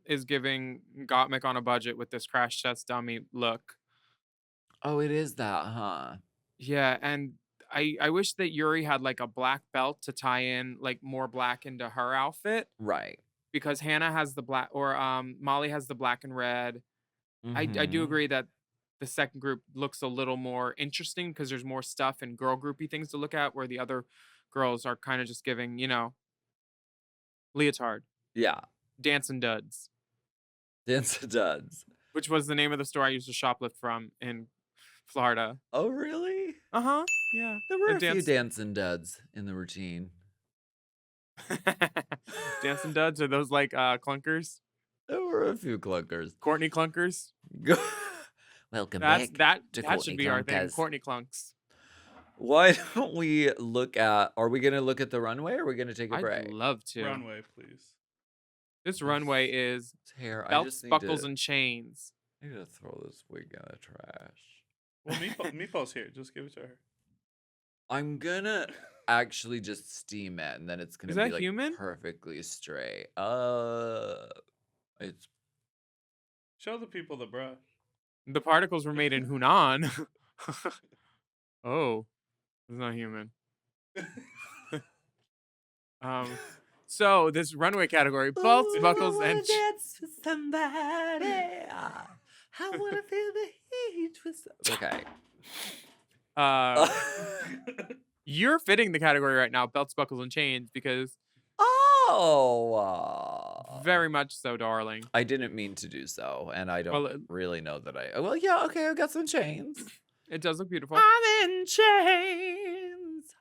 is giving Gottmik on a budget with this crash test dummy look. Oh, it is that, huh? Yeah, and I wish that Yuri had like a black belt to tie in like more black into her outfit, Right. because Hannah has the black, or Molly has the black and red. I do Mm-hmm. agree that the second group looks a little more interesting because there's more stuff and girl groupy things to look at, where the other girls are kind of just giving, you know, leotard, Yeah. dancing duds, Dance the Duds. which was the name of the store I used to shoplift from in Florida. Oh, really? Uh-huh. Yeah. There were The a few dance dancing duds in the routine. dancing duds, are those like clunkers? There were a few clunkers. Courtney clunkers? Welcome That's back that to that should Courtney be our thing. Clunkers. Courtney clunks. Why don't we look at? Are we going to look at the runway, or are we going to take a I'd break? love to. Runway, please. This runway is It's hair. I belts, just need buckles, to. and chains. I need to throw this wig in the trash. Well, Meatball's here. Just give it to her. I'm gonna actually just steam it, and then it's gonna Is be that like human? perfectly straight. It's Show the people the brush. The particles were made in Hunan. Oh, it's not human. So this runway category: belts, buckles, and dance with somebody. I wanna feel the heat with. Okay. you're fitting the category right now: belts, buckles, and chains, because Oh. very much so, darling. I didn't mean to do so, and I Well, don't really know that I. Well, yeah, okay, I got some chains. it does look beautiful. I'm in chains.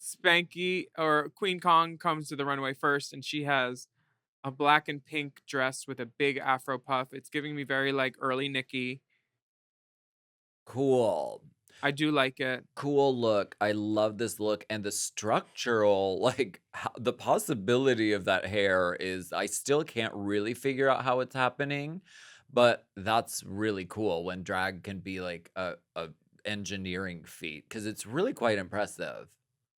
Spanky, or Queen Kong, comes to the runway first, and she has a black and pink dress with a big afro puff. It's giving me very like early Nikki. Cool. I do like it. Cool look. I love this look, and the structural, like the possibility of that hair is, I still can't really figure out how it's happening, but that's really cool when drag can be like a engineering feat because it's really quite impressive.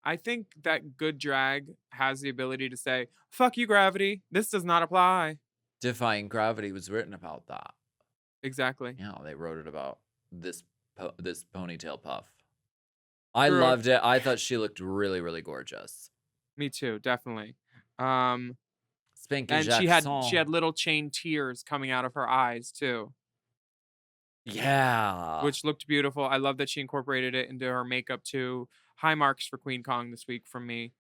I think that good drag has the ability to say, fuck you, gravity. This does not apply. Defying Gravity was written about that. Exactly. Yeah, they wrote it about this this ponytail puff. I Girl. loved it. I thought she looked really, really gorgeous. Me too, definitely. Spanky And Jackson. she had little chain tears coming out of her eyes too, Yeah. which looked beautiful. I love that she incorporated it into her makeup too. High marks for Queen Kong this week from me.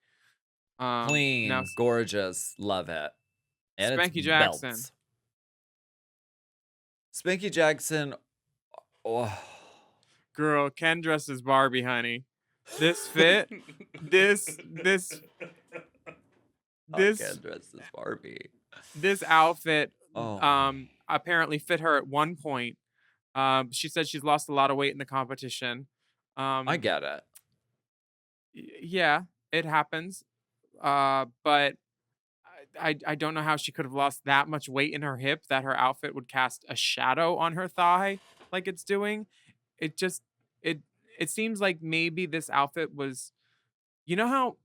Clean, Now gorgeous, love it. And Spanky it's Jackson. belts. Spanky Jackson. Oh. Girl, Ken dressed as Barbie, honey. This fit, this Ken dressed as Barbie. this outfit Oh. apparently fit her at one point. She said she's lost a lot of weight in the competition. I get it. Yeah, it happens. But I don't know how she could have lost that much weight in her hip that her outfit would cast a shadow on her thigh like it's doing. It just it seems like maybe this outfit was, you know how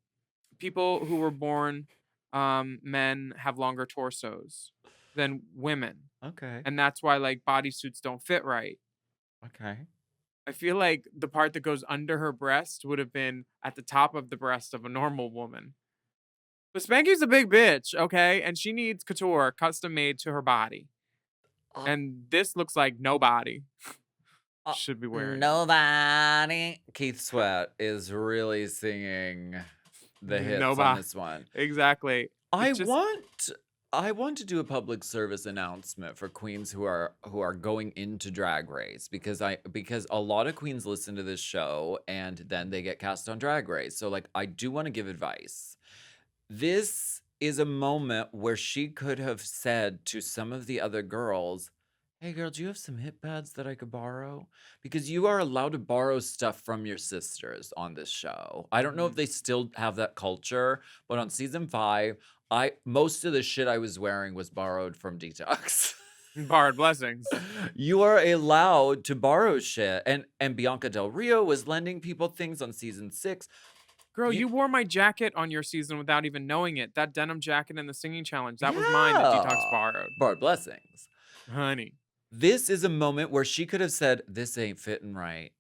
people who were born men have longer torsos than women, Okay. and that's why like bodysuits don't fit right. Okay. I feel like the part that goes under her breast would have been at the top of the breast of a normal woman. But Spanky's a big bitch, okay? And she needs couture custom made to her body. And this looks like nobody should be wearing it. Nobody. Keith Sweat is really singing the hits on Nobody. this one. Exactly. I want to do a public service announcement for queens who are going into Drag Race because a lot of queens listen to this show and then they get cast on Drag Race. So like I do want to give advice. This is a moment where she could have said to some of the other girls, "Hey girl, do you have some hip pads that I could borrow?" Because you are allowed to borrow stuff from your sisters on this show. I don't know if they still have that culture, but on season 5, most of the shit I was wearing was borrowed from Detox. Borrowed blessings. You are allowed to borrow shit. And Bianca Del Rio was lending people things on season 6. Girl, you wore my jacket on your season without even knowing it. That denim jacket in the singing challenge. That was mine that Detox borrowed. Borrowed blessings. Honey. This is a moment where she could have said, "This ain't fitting right.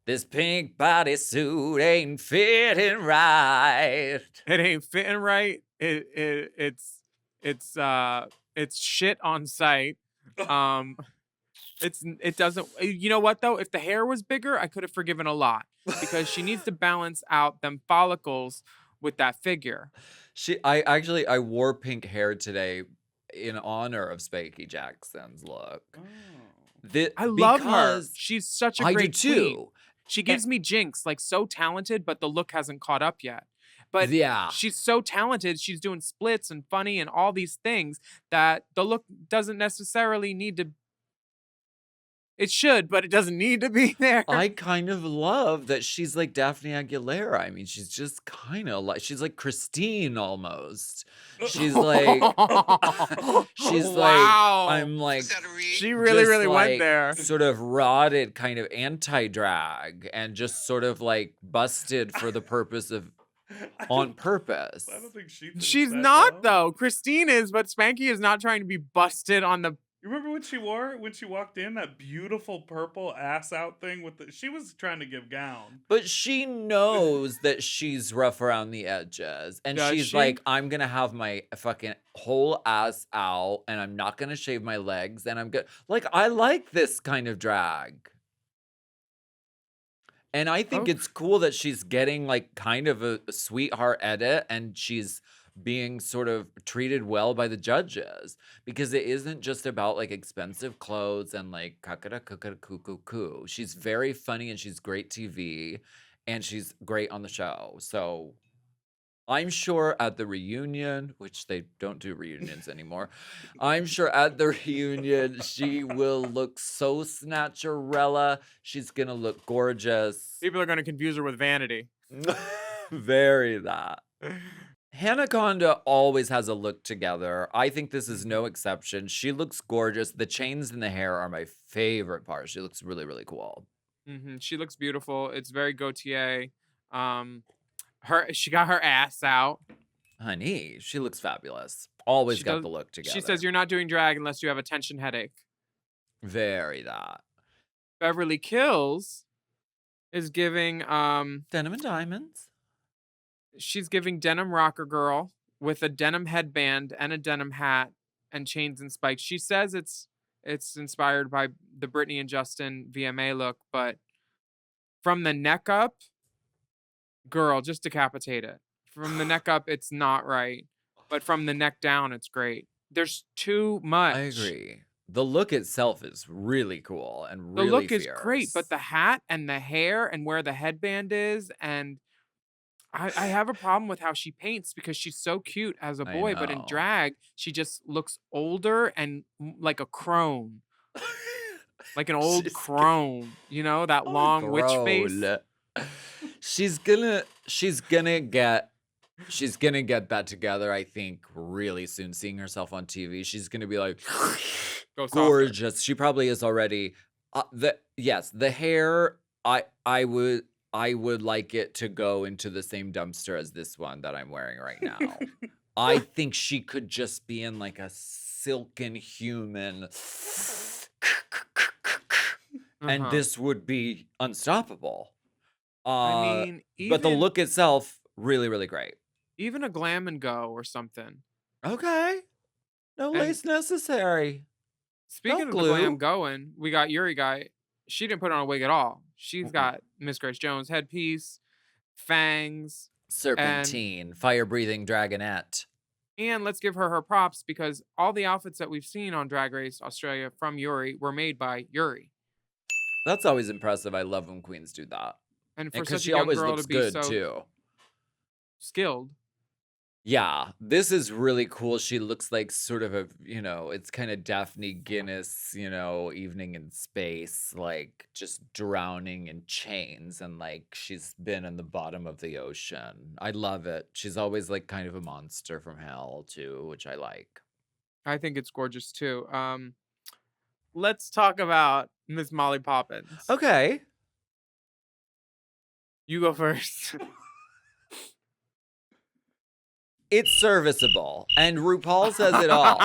This pink bodysuit ain't fitting right." It ain't fitting right. It's shit on site. It doesn't. You know what though? If the hair was bigger, I could have forgiven a lot because she needs to balance out them follicles with that figure. I wore pink hair today in honor of Spanky Jackson's look. Oh. I love her. Because She's such a I great do queen. too. She gives me Jinx, like so talented, but the look hasn't caught up yet. But Yeah. she's so talented. She's doing splits and funny and all these things that the look doesn't necessarily need to. It should, but it doesn't need to be there. I kind of love that she's like Daphne Aguilera. I mean, she's just kind of like, she's like Christine almost. She's like, Wow. I'm like, Is that a read? She really, just, really went like, there. sort of rotted kind of anti-drag and just sort of like busted for the purpose of, on purpose. I don't think she thinks She's that, not though. Christine is, but Spanky is not trying to be busted on the. You remember what she wore when she walked in? That beautiful purple ass out thing with the. She was trying to give gown. But she knows that she's rough around the edges. And Does she's she? like, I'm going to have my fucking whole ass out and I'm not going to shave my legs. And I'm good. Like, I like this kind of drag. And I think Oh. it's cool that she's getting like kind of a sweetheart edit and she's being sort of treated well by the judges because it isn't just about like expensive clothes and like kakara kakara coo coo coo. She's very funny and she's great TV and she's great on the show. So I'm sure at the reunion, which they don't do reunions anymore, I'm sure at the reunion she will look so snatcherella. She's gonna look gorgeous. People are going to confuse her with Vanity. Very that. Hanaconda always has a look together. I think this is no exception. She looks gorgeous. The chains in the hair are my favorite part. She looks really, really cool. She looks beautiful. It's very Gautier. She got her ass out. Honey, she looks fabulous. Always She got does. the look together. She says you're not doing drag unless you have a tension headache. Very that. Beverly Kills is giving Denim and diamonds. she's giving denim rocker girl with a denim headband and a denim hat and chains and spikes. She says it's inspired by the Britney and Justin VMA look, but from the neck up, girl, just decapitate it. From the neck up, it's not right, but from the neck down, it's great. There's too much. I agree. The look itself is really cool and The really look is great, but fierce. the hat and the hair and where the headband is, and I have a problem with how she paints because she's so cute as a I boy, but in know. drag, she just looks older and like a crone, like an old She's crone, you know, that long witch face. grown. She's gonna get that together, I think, really soon. Seeing herself on TV, she's gonna be like Go softer. gorgeous. She probably is already. The hair. I would like it to go into the same dumpster as this one that I'm wearing right now. I think she could just be in like a silken human. And Uh-huh. this would be unstoppable. I mean, but the even- look itself, really, really great. Even a glam and go or something. Okay. No And- lace necessary. Speaking Don't of the glam glue. going, we got Yuri guy. She didn't put on a wig at all. She's got Miss Grace Jones headpiece, fangs, Serpentine, fire-breathing dragonette. and let's give her props because all the outfits that we've seen on Drag Race Australia from Yuri were made by Yuri. That's always impressive. I love when queens do that. And for Because such a she young always girl looks to be good, so too. skilled. Yeah, this is really cool. She looks like sort of a, it's kind of Daphne Guinness, evening in space, like just drowning in chains and like she's been in the bottom of the ocean. I love it. She's always like kind of a monster from hell too, which I like. I think it's gorgeous too. Let's talk about Miss Molly Poppins. Okay. You go first. It's serviceable. And RuPaul says it all.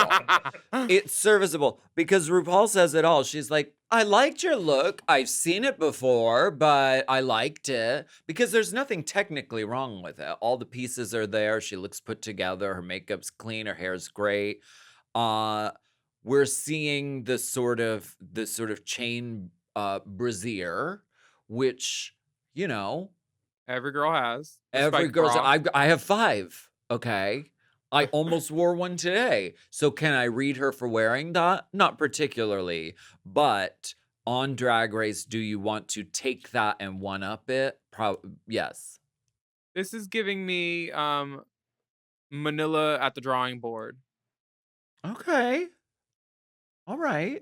It's serviceable because RuPaul says it all. She's like, I liked your look. I've seen it before, but I liked it because there's nothing technically wrong with it. All the pieces are there. She looks put together. Her makeup's clean. Her hair's great. We're seeing the sort of chain brassiere, which, Every girl has. The every spike girl's. bra. I have 5. Okay. I almost wore one today. So can I read her for wearing that? Not particularly. But on Drag Race, do you want to take that and one up it? Yes. This is giving me Manila at the drawing board. Okay. All right.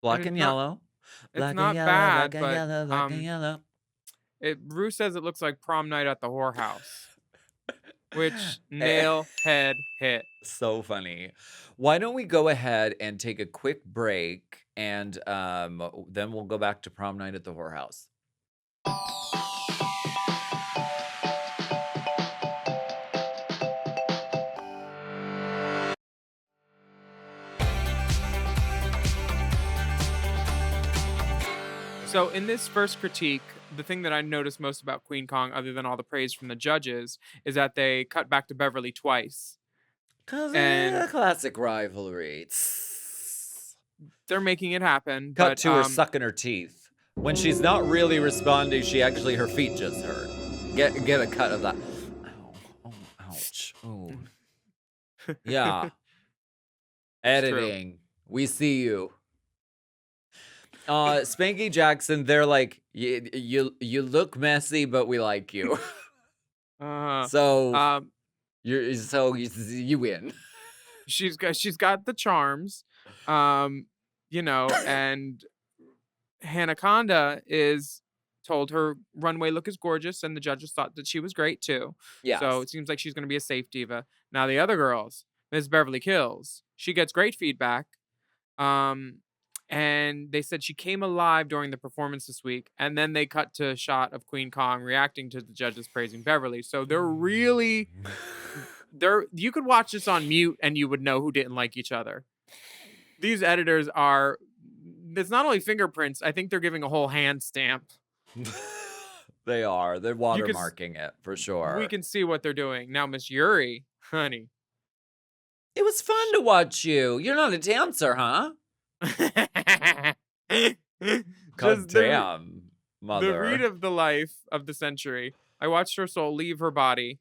Black it's and not- yellow. It's Black not and yellow, bad, black and but yellow, black and yellow. Rue says it looks like prom night at the whorehouse. Which nail head hit. So funny. Why don't we go ahead and take a quick break and then we'll go back to prom night at the whorehouse. So in this first critique, the thing that I noticed most about Queen Kong, other than all the praise from the judges, is that they cut back to Beverly twice. Because And- a classic rivalry. They're making it happen. Cut but, to her sucking her teeth. When she's not really responding, her feet just hurt. Get a cut of that. Ow. Oh, ouch. Oh. Yeah. Editing. We see you. Spanky Jackson, they're like, you look messy, but we like you. So you win. She's got the charms, and Hanaconda is told her runway look is gorgeous, and the judges thought that she was great too. Yeah. So it seems like she's going to be a safe diva. Now the other girls, Miss Beverly Kills, she gets great feedback. And they said she came alive during the performance this week. And then they cut to a shot of Queen Kong reacting to the judges praising Beverly. So they're really, you could watch this on mute and you would know who didn't like each other. These editors are, it's not only fingerprints, I think they're giving a whole hand stamp. They are. They're watermarking it for sure. We can see what they're doing. Now, Miss Yuri, honey. It was fun to watch you. You're not a dancer, huh? God damn, mother. The read of the life of the century. I watched her soul leave her body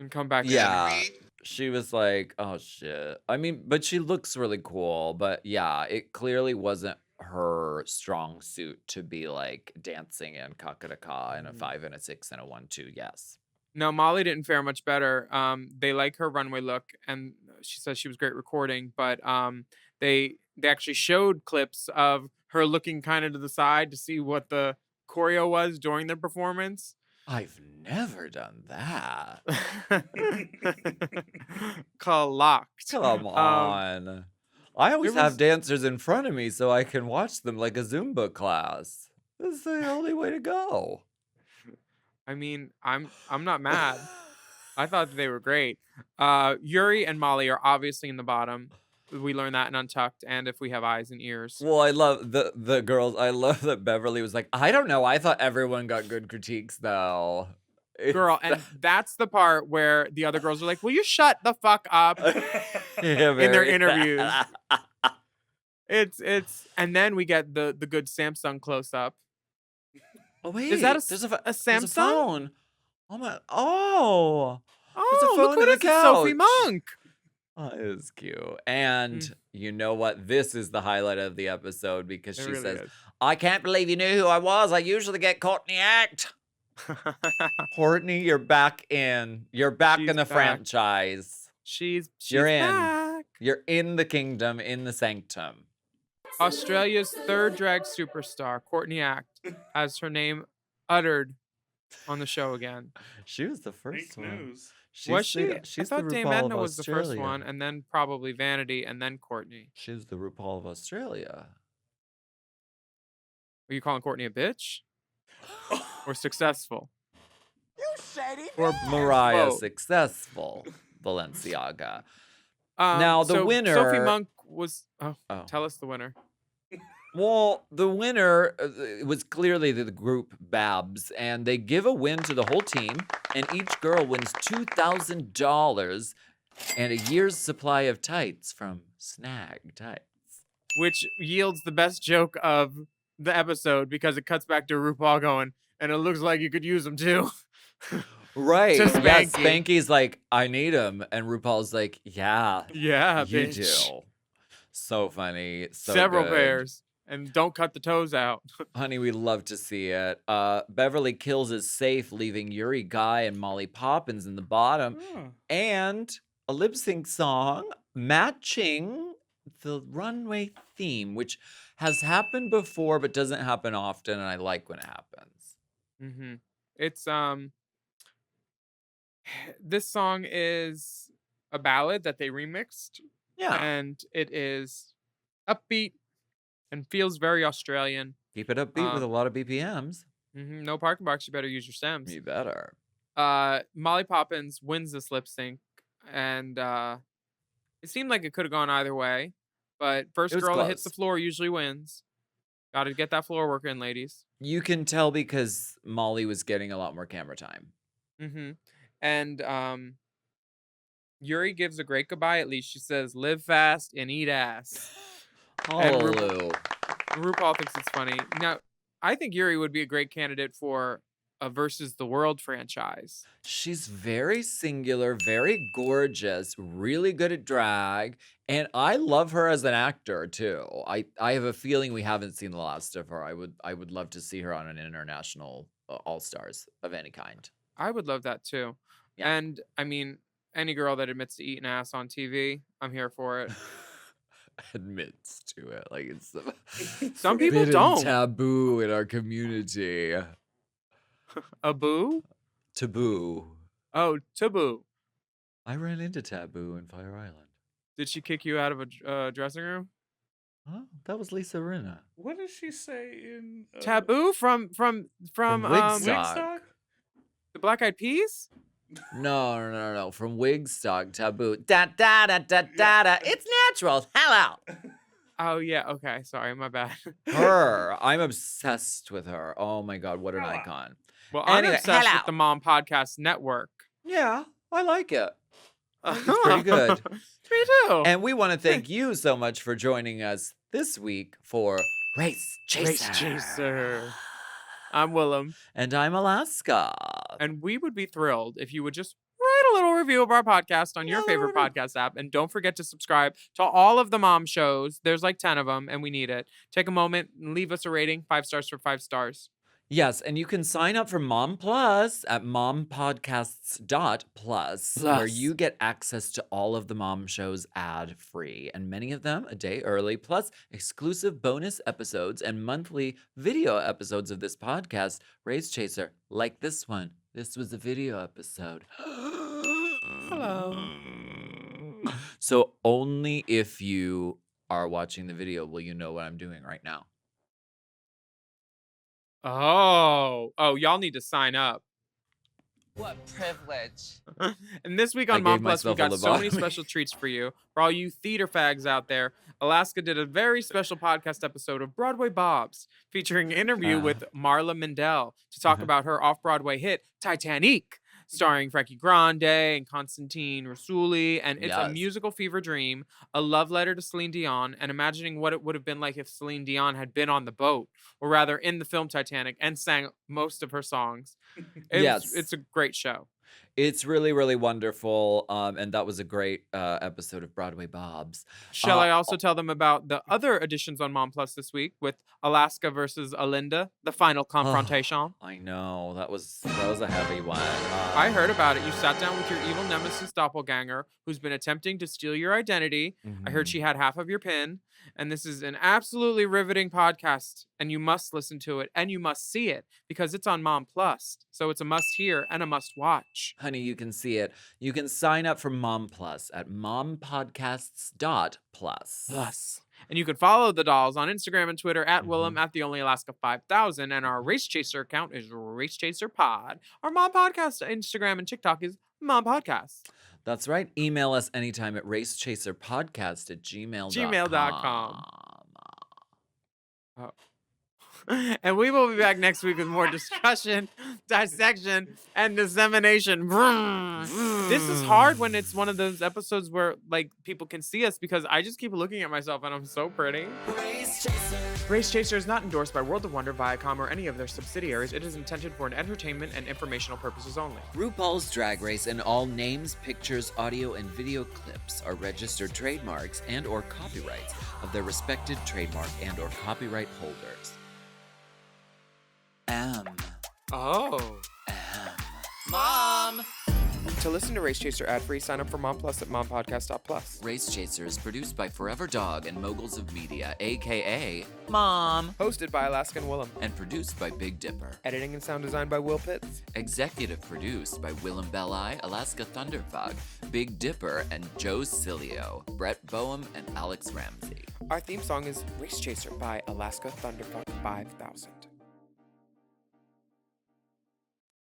and come back. Yeah. She was like, oh shit. I mean, but she looks really cool. But yeah, it clearly wasn't her strong suit to be like dancing in Kakadaka in a 5 and a 6 and a 1-2. Yes. No, Molly didn't fare much better. They like her runway look, and she says she was great recording. But they actually showed clips of her looking kind of to the side to see what the choreo was during the performance. I've never done that. Clocked. Come on. I always have dancers in front of me so I can watch them like a Zumba class. This is the only way to go. I mean, I'm not mad. I thought they were great. Yuri and Molly are obviously in the bottom. We learned that in Untucked, and If We Have Eyes and Ears. Well, I love the girls. I love that Beverly was like, I don't know. I thought everyone got good critiques though. Girl, and that's the part where the other girls are like, will you shut the fuck up? In their interviews. It's and then we get the good Samsung close up. Oh wait, is that there's a Samsung? There's a phone. Oh my! Oh, there's a phone look what and it is, Sophie couch. Monk. Oh, it is cute. And you know what? This is the highlight of the episode because she really says, is. I can't believe you knew who I was. I usually get caught in the act. Courtney, you're back in. You're back She's in the back. franchise. She's You're in. back. You're in the kingdom, in the sanctum. Australia's third drag superstar, Courtney Act, has her name uttered on the show again. She was the first Fake one. news. Was she? She's I the thought Dame RuPaul Edna of was the first Australia. one, and then probably Vanity, and then Courtney. She's the RuPaul of Australia. Are you calling Courtney a bitch? Or successful? You shady. Or Mariah both? successful. Balenciaga. Um, Now, the so winner- Sophie Monk was. Oh, Oh. tell us the winner. Well, the winner was clearly the group Babs, and they give a win to the whole team, and each girl wins $2,000 and a year's supply of tights from Snag Tights. Which yields the best joke of the episode because it cuts back to RuPaul going, and it looks like you could use them too. Right. To Yeah, Spanky. Spanky's like, I need him. And RuPaul's like, yeah, Yeah, you bitch. do. So funny. So Several good. pairs. And don't cut the toes out. Honey, we love to see it. Beverly Kills is safe, leaving Yuri Guy and Molly Poppins in the bottom. Oh. And a lip sync song matching the runway theme, which has happened before but doesn't happen often, and I like when it happens. Mm-hmm. It's this song is a ballad that they remixed, Yeah. and it is upbeat and feels very Australian. Keep it upbeat with a lot of BPMs. Mm-hmm. No parking box, you better use your stems. You better. Molly Poppins wins this lip sync, and it seemed like it could have gone either way, but first It was girl that hits close. the floor usually wins. Got to get that floor work in, ladies. You can tell because Molly was getting a lot more camera time. Mm-hmm. And Yuri gives a great goodbye. At least she says, "Live fast and eat ass." And Hallelujah. RuPaul thinks it's funny. Now, I think Yuri would be a great candidate for a Versus the World franchise. She's very singular, very gorgeous, really good at drag, and I love her as an actor too. I have a feeling we haven't seen the last of her. I would love to see her on an international All Stars of any kind. I would love that too. Yeah. And I mean, any girl that admits to eating ass on TV, I'm here for it. Admits to it like it's Some people forbidden don't. taboo in our community. A boo? Taboo. Oh, taboo. I ran into Taboo in Fire Island. Did she kick you out of a dressing room? Oh, that was Lisa Rinna. What does she say in Taboo from Wigstock. Wigstock? the Black Eyed Peas? No. From Wigstock, Taboo. Da da da da da da. It's natural. Hello. Oh yeah, okay. Sorry, my bad. Her. I'm obsessed with her. Oh my god, what an Hello. icon. Well, I'm Anyway, obsessed hello. with the Mom Podcast Network. Yeah, I like it. It's pretty good. Me too. And we want to thank you so much for joining us this week for Race Chaser. Race Chaser. I'm Willam, And I'm Alaska. and we would be thrilled if you would just write a little review of our podcast on your Yeah, favorite little podcast app. And don't forget to subscribe to all of the mom shows. There's like 10 of them, and we need it. Take a moment and leave us a rating. 5 stars for 5 stars. Yes, and you can sign up for Mom Plus at mompodcasts.plus, where Plus. you get access to all of the mom shows ad-free, and many of them a day early, plus exclusive bonus episodes and monthly video episodes of this podcast, Race Chaser, like this one. This was a video episode. Hello. So only if you are watching the video will you know what I'm doing right now. Oh, y'all need to sign up. What privilege. And this week I on Mom gave Plus, we myself a got so many lobotomy. special treats for you. For all you theater fags out there, Alaska did a very special podcast episode of Broadway Bobs, featuring an interview with Marla Mendel to talk about her off-Broadway hit, Titanic, starring Frankie Grande and Constantine Rassouli. And it's a Yes. musical fever dream, a love letter to Celine Dion, and imagining what it would have been like if Celine Dion had been on the boat, or rather in the film Titanic, and sang most of her songs. Yes. It's a great show. It's really, really wonderful. And that was a great episode of Broadway Bobs. Shall I also tell them about the other editions on Mom Plus this week with Alaska versus Alinda, the final confrontation? I know that was a heavy one. I heard about it. You sat down with your evil nemesis doppelganger who's been attempting to steal your identity. I heard she had half of your pin. And this is an absolutely riveting podcast. And you must listen to it and you must see it because it's on Mom Plus. So it's a must hear and a must watch. Honey, you can see it. You can sign up for Mom Plus at mompodcasts.plus. Plus. And you can follow the dolls on Instagram and Twitter at Willam at the Only Alaska 5000. And our Race Chaser account is Race Chaser Pod. Our Mom Podcast Instagram and TikTok is Mom Podcast. That's right. Email us anytime at racechaserpodcast@gmail.com. Gmail.com. And we will be back next week with more discussion, dissection, and dissemination. This is hard when it's one of those episodes where like people can see us because I just keep looking at myself and I'm so pretty. Race Chaser is not endorsed by World of Wonder, Viacom, or any of their subsidiaries. It is intended for an entertainment and informational purposes only. RuPaul's Drag Race and all names, pictures, audio, and video clips are registered trademarks and or copyrights of their respected trademark and or copyright holders. Oh. Mom! To listen to Race Chaser ad-free, sign up for Mom Plus at mompodcast.plus. Race Chaser is produced by Forever Dog and Moguls of Media, aka Mom, Hosted by Alaska and Willam. and produced by Big Dipper. Editing and sound design by Will Pitts. Executive produced by Willem Belli, Alaska Thunderfuck, Big Dipper, and Joe Cilio, Brett Boehm, and Alex Ramsey. Our theme song is Race Chaser by Alaska Thunderfuck 5000.